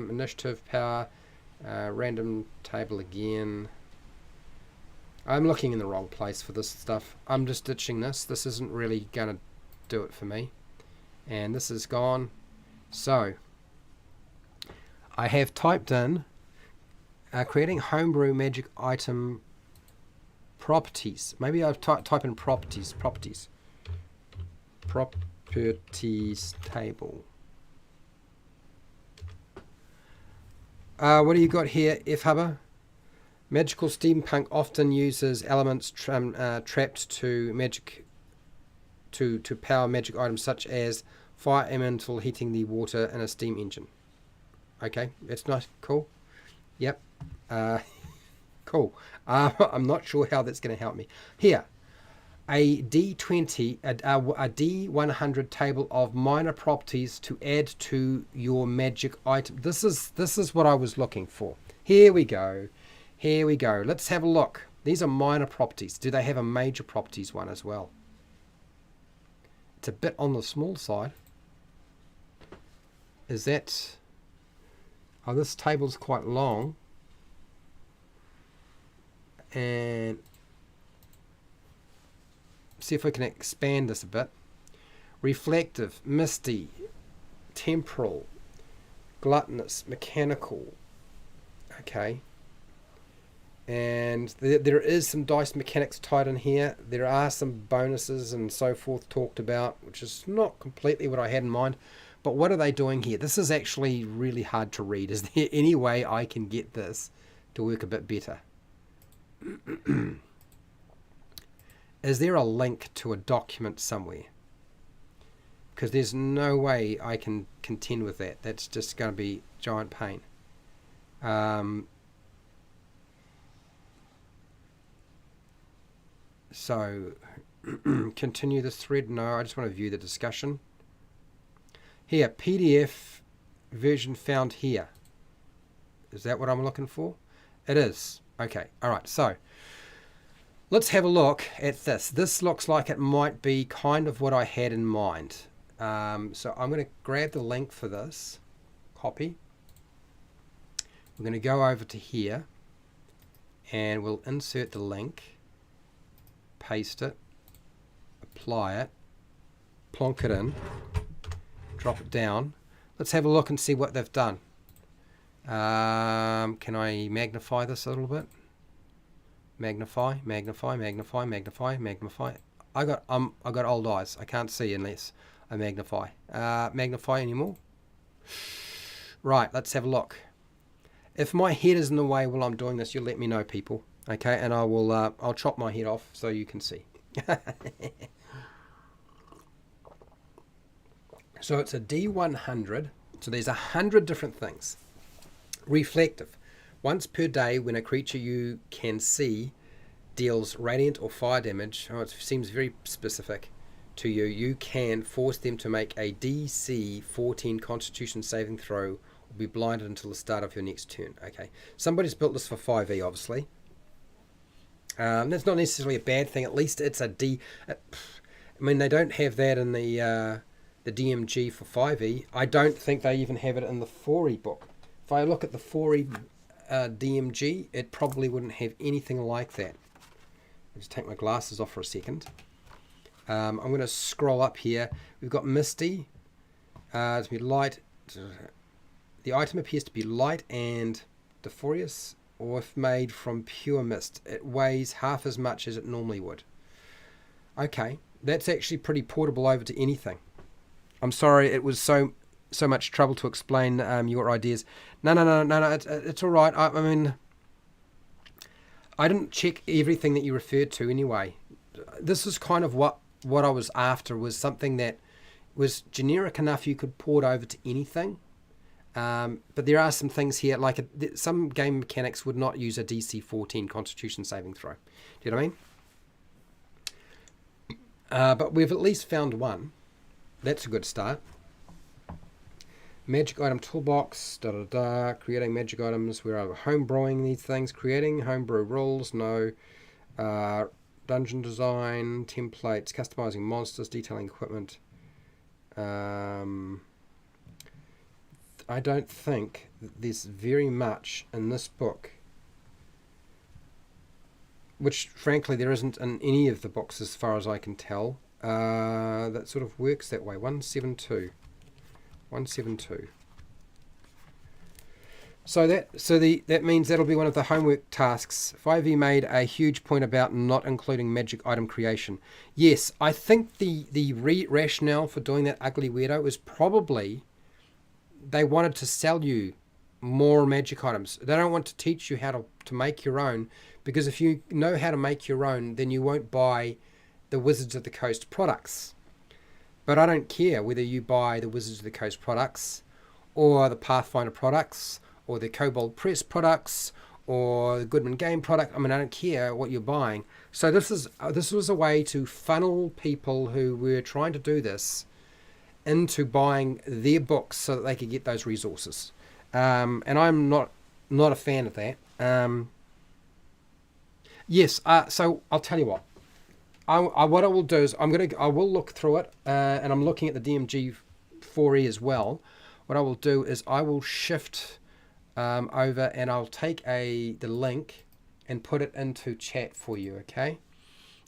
Initiative power. Random table again. I'm looking in the wrong place for this stuff. I'm just ditching this. This isn't really going to do it for me. And this is gone. So I have typed in creating homebrew magic item properties. Maybe I'll type in properties table. What do you got here, F-Hubber? Magical steampunk often uses elements trapped to magic to power magic items such as fire elemental heating the water in a steam engine. Okay, that's nice. Cool. Yep. Cool. I'm not sure how that's going to help me. Here, a D20, a D100 table of minor properties to add to your magic item. This is what I was looking for. Here we go. Here we go. Let's have a look. These are minor properties. Do they have a major properties one as well? It's a bit on the small side. Is that... Oh, this table's quite long. And see if we can expand this a bit. Reflective, misty, temporal, gluttonous, mechanical. Okay. And there is some dice mechanics tied in here. There are some bonuses and so forth talked about, which is not completely what I had in mind. But what are they doing here? This is actually really hard to read. Is there any way I can get this to work a bit better? Is there a link to a document somewhere? Because there's no way I can contend with that. That's just going to be giant pain. So, continue this thread. No, I just want to view the discussion. Here, PDF version found here. Is that what I'm looking for? It is. Okay, all right. So, let's have a look at this. This looks like it might be kind of what I had in mind. So, I'm going to grab the link for this. Copy. We're going to go over to here. And we'll insert the link. Paste it, apply it, plonk it in, drop it down. Let's have a look and see what they've done. Can I magnify this a little bit? Magnify, magnify, magnify, magnify, magnify. I got old eyes. I can't see unless I magnify. Magnify anymore? Right, let's have a look. If my head is in the way while I'm doing this, you'll let me know, people. Okay, and I will. I'll chop my head off so you can see. So it's a D100. So there's 100 different things. Reflective. Once per day, when a creature you can see deals radiant or fire damage, it seems very specific to you, you can force them to make a DC 14 Constitution saving throw or be blinded until the start of your next turn. Okay, somebody's built this for 5e, obviously. That's not necessarily a bad thing. At least it's a D. I mean, they don't have that in the DMG for 5e. I don't think they even have it in the 4e book. If I look at the 4e DMG, it probably wouldn't have anything like that. I'll just take my glasses off for a second. I'm going to scroll up here. We've got Misty. To be light. The item appears to be light and diffuse, or if made from pure mist, it weighs half as much as it normally would. Okay, that's actually pretty portable over to anything. I'm sorry it was so much trouble to explain your ideas. No, it's all right. I mean, I didn't check everything that you referred to anyway. This is kind of what I was after, was something that was generic enough you could port over to anything. But there are some things here, like some game mechanics would not use a DC 14 Constitution saving throw. Do you know what I mean? But we've at least found one. That's a good start. Magic item toolbox, creating magic items. We're homebrewing these things, creating homebrew rules, no. Dungeon design, templates, customizing monsters, detailing equipment. I don't think there's very much in this book, which frankly there isn't in any of the books as far as I can tell, that sort of works that way. 172. So that means that'll be one of the homework tasks. 5e made a huge point about not including magic item creation. Yes, I think the rationale for doing that ugly weirdo was probably they wanted to sell you more magic items. They don't want to teach you how to make your own, because if you know how to make your own, then you won't buy the Wizards of the Coast products. But I don't care whether you buy the Wizards of the Coast products or the Pathfinder products or the Kobold Press products or the Goodman Game product. I mean, I don't care what you're buying. So this was a way to funnel people who were trying to do this into buying their books so that they could get those resources. And I'm not a fan of that. Yes, so I'll tell you what. What I will do is I will look through it, and I'm looking at the DMG 4E as well. What I will do is I will shift over, and I'll take the link and put it into chat for you, okay?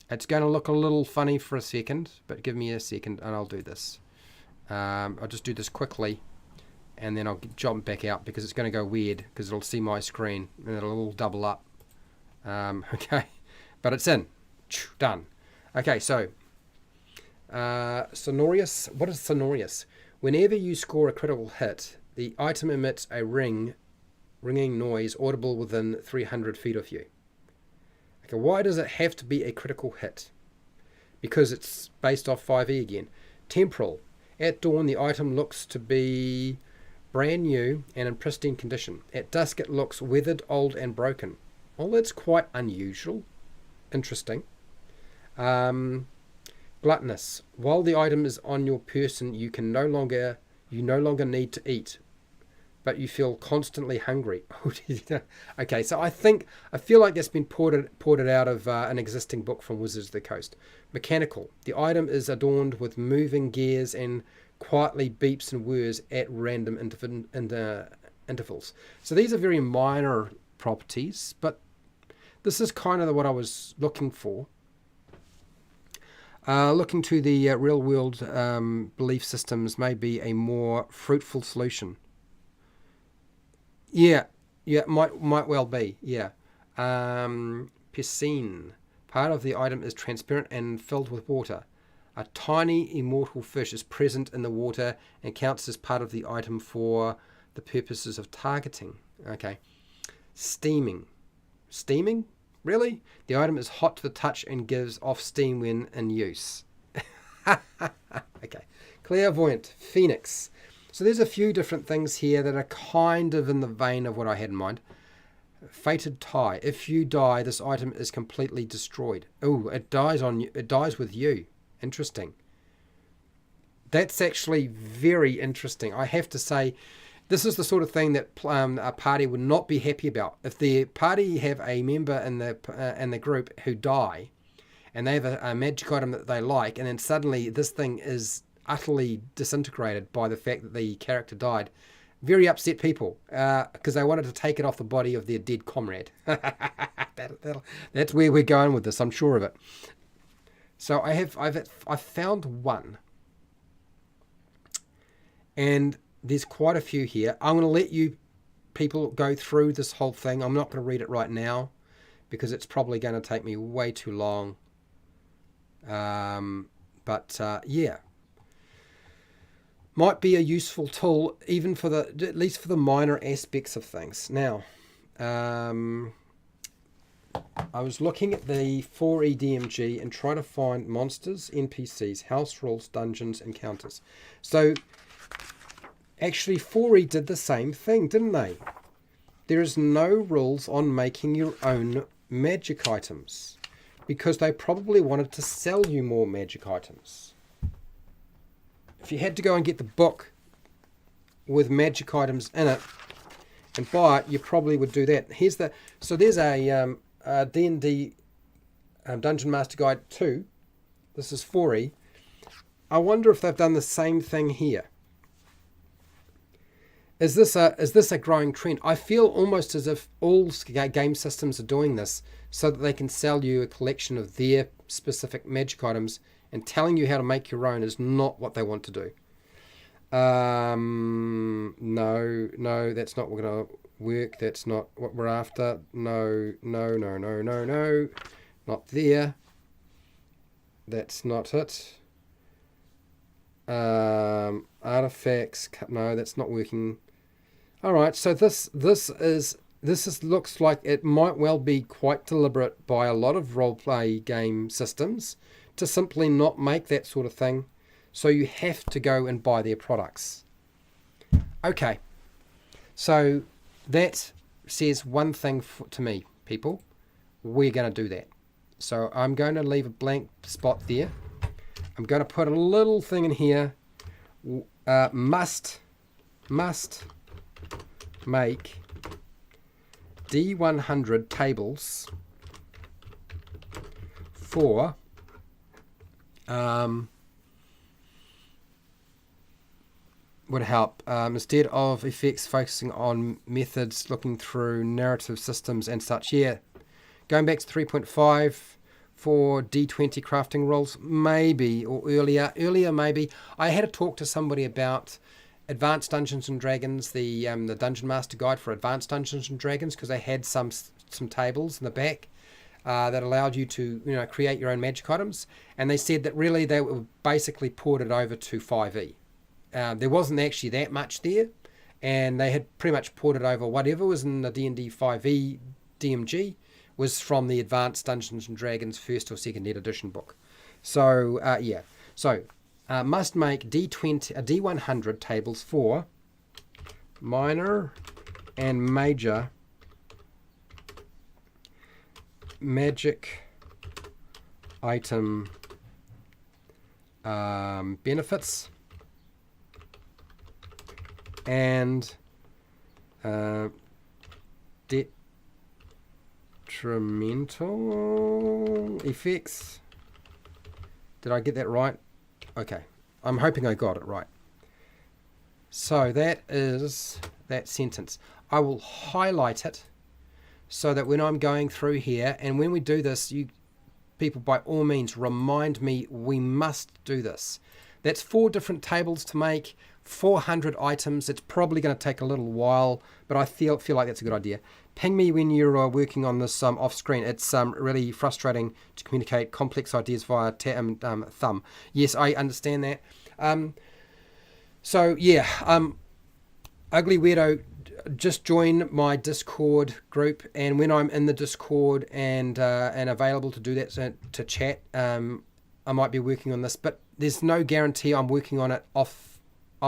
It's going to look a little funny for a second, but give me a second and I'll do this. I'll just do this quickly, and then I'll jump back out because it's going to go weird because it'll see my screen and it'll all double up. Okay, but it's in. Done. Okay, so Sonorous. What is Sonorous? Whenever you score a critical hit, the item emits a ringing noise audible within 300 feet of you. Okay, why does it have to be a critical hit? Because it's based off 5e again. Temporal. At dawn, the item looks to be brand new and in pristine condition. At dusk, it looks weathered, old, and broken. Well, that's quite unusual. Interesting. Gluttonous. While the item is on your person, you no longer need to eat, but you feel constantly hungry. Okay, so I feel like that's been ported out of an existing book from Wizards of the Coast. Mechanical. The item is adorned with moving gears and quietly beeps and whirs at random intervals. So these are very minor properties, but this is kind of what I was looking for. Looking to the real-world belief systems may be a more fruitful solution. Yeah, might well be, yeah. Piscine. Part of the item is transparent and filled with water. A tiny immortal fish is present in the water and counts as part of the item for the purposes of targeting. Okay. Steaming. Steaming? Really? The item is hot to the touch and gives off steam when in use. Okay. Clairvoyant. Phoenix. So there's a few different things here that are kind of in the vein of what I had in mind. Fated tie. If you die, this item is completely destroyed. Oh, it dies on you. It dies with you. Interesting. That's actually very interesting. I have to say, this is the sort of thing that a party would not be happy about. If the party have a member in the group who die, and they have a magic item that they like, and then suddenly this thing is utterly disintegrated by the fact that the character died, very upset people because they wanted to take it off the body of their dead comrade. That's where we're going with this. I'm sure of it. So I've found one, and there's quite a few here. I'm going to let you people go through this whole thing. I'm not going to read it right now because it's probably going to take me way too long. Yeah, might be a useful tool even for at least for the minor aspects of things. Now, I was looking at the 4E DMG and trying to find monsters, NPCs, house rules, dungeons, encounters. So actually 4E did the same thing, didn't they? There is no rules on making your own magic items because they probably wanted to sell you more magic items. If you had to go and get the book with magic items in it and buy it, you probably would do that. So there's a D&D Dungeon Master Guide 2. This is 4E. I wonder if they've done the same thing here. Is this a growing trend? I feel almost as if all game systems are doing this so that they can sell you a collection of their specific magic items, and telling you how to make your own is not what they want to do. No, that's not going to work. That's not what we're after. No. Not there. That's not it. Artifacts. No, that's not working. All right, so this looks like it might well be quite deliberate by a lot of roleplay game systems to simply not make that sort of thing, so you have to go and buy their products. Okay, so that says one thing to me, people. We're going to do that. So I'm going to leave a blank spot there. I'm going to put a little thing in here. Must make D100 tables for would help. Instead of effects, focusing on methods, looking through narrative systems and such. Yeah, going back to 3.5 for D20 crafting rules, maybe, or earlier maybe. I had a talk to somebody about Advanced Dungeons and Dragons, the Dungeon Master Guide for Advanced Dungeons and Dragons, because they had some tables in the back that allowed you to create your own magic items, and they said that really they were basically ported over to 5e. There wasn't actually that much there, and they had pretty much ported over whatever was in the D&D 5e DMG was from the Advanced Dungeons and Dragons first or second edition book. So yeah, so must make D100 tables for minor and major magic item benefits and detrimental effects. Did I get that right? Okay, I'm hoping I got it right. So that is that sentence. I will highlight it so that when I'm going through here, and when we do this, you people by all means remind me we must do this. That's 4 different tables to make, 400 items. It's probably going to take a little while, but I feel like that's a good idea. Ping me when you're working on this off screen. It's really frustrating to communicate complex ideas via thumb. Yes, I understand that. So yeah, Ugly Weirdo, just join my Discord group, and when I'm in the Discord and available to do that, to chat, I might be working on this, but there's no guarantee I'm working on it off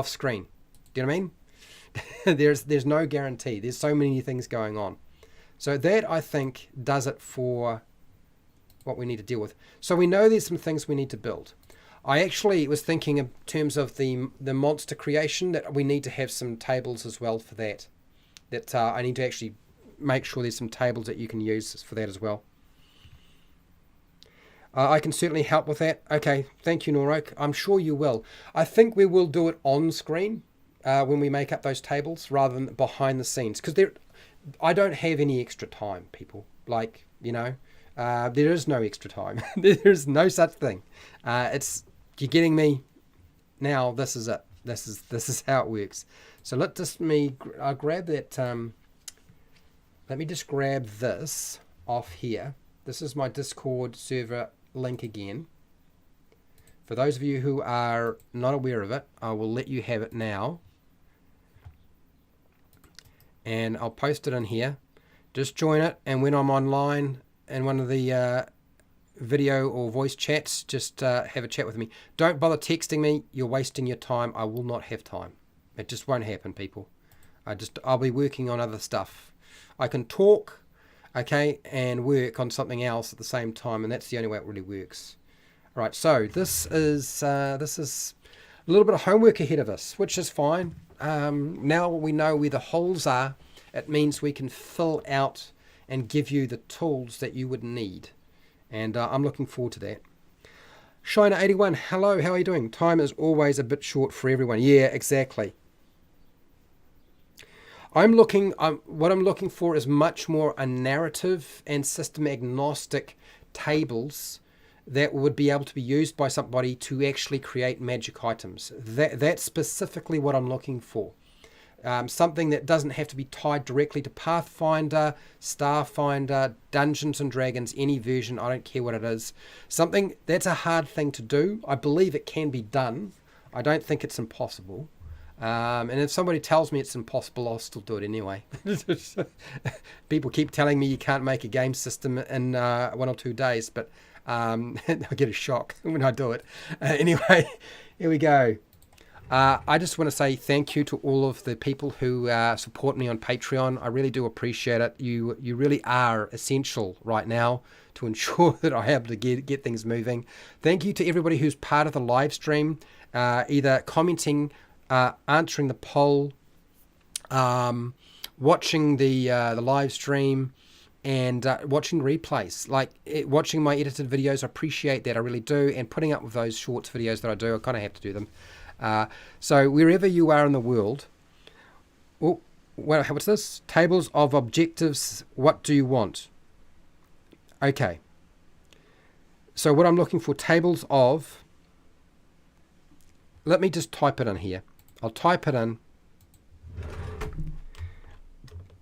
screen. Do you know what I mean? There's no guarantee. There's so many things going on. So that, I think, does it for what we need to deal with. So we know there's some things we need to build. I actually was thinking in terms of the monster creation that we need to have some tables as well for that. That I need to actually make sure there's some tables that you can use for that as well. I can certainly help with that. Okay, thank you, Norok. I'm sure you will. I think we will do it on screen. when we make up those tables rather than behind the scenes, because I don't have any extra time, people. Like, there is no extra time. There's no such thing. You're getting me now. This is it. This is how it works. So I'll grab that. Let me just grab this off here. This is my Discord server link again. For those of you who are not aware of it, I will let you have it now. And I'll post it in here. Just join it, and when I'm online in one of the video or voice chats, just have a chat with me. Don't bother texting me. You're wasting your time. I will not have time. It just won't happen, people. I'll be working on other stuff. I can talk, okay, and work on something else at the same time, and that's the only way it really works. All right, so this is a little bit of homework ahead of us, which is fine. Now we know where the holes are. It means we can fill out and give you the tools that you would need. And I'm looking forward to that. Shiner81, hello, how are you doing? Time is always a bit short for everyone. Yeah, exactly. What I'm looking for is much more a narrative and system agnostic tables that would be able to be used by somebody to actually create magic items. That's specifically what I'm looking for. Something that doesn't have to be tied directly to Pathfinder, Starfinder, Dungeons and Dragons, any version, I don't care what it is. Something that's a hard thing to do. I believe it can be done. I don't think it's impossible. And if somebody tells me it's impossible, I'll still do it anyway. People keep telling me you can't make a game system in 1 or 2 days, but I get a shock when I do it. Anyway, here we go. I just want to say thank you to all of the people who support me on Patreon. I really do appreciate it. You really are essential right now to ensure that I'm able to get things moving. Thank you to everybody who's part of the live stream, either commenting, answering the poll, watching the live stream, and watching replays. Watching my edited videos, I appreciate that. I really do. And putting up with those shorts videos that I do, I kind of have to do them. So wherever you are in the world, what's this? Tables of objectives. What do you want? Okay. So what I'm looking for, tables of, let me just type it in here. I'll type it in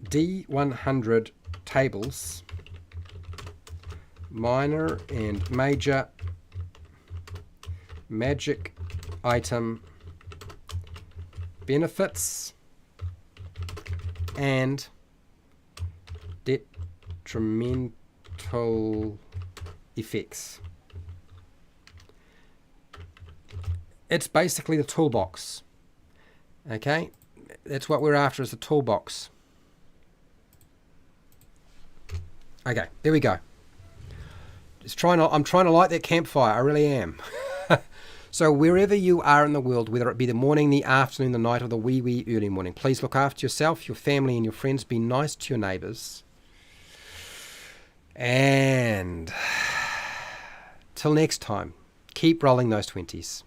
D100 tables, minor and major magic item benefits and detrimental effects. It's basically the toolbox. Okay, that's what we're after, is the toolbox. Okay, there we go. I'm trying to light that campfire. I really am. So wherever you are in the world, whether it be the morning, the afternoon, the night, or the wee early morning, please look after yourself, your family, and your friends. Be nice to your neighbours. And till next time, keep rolling those 20s.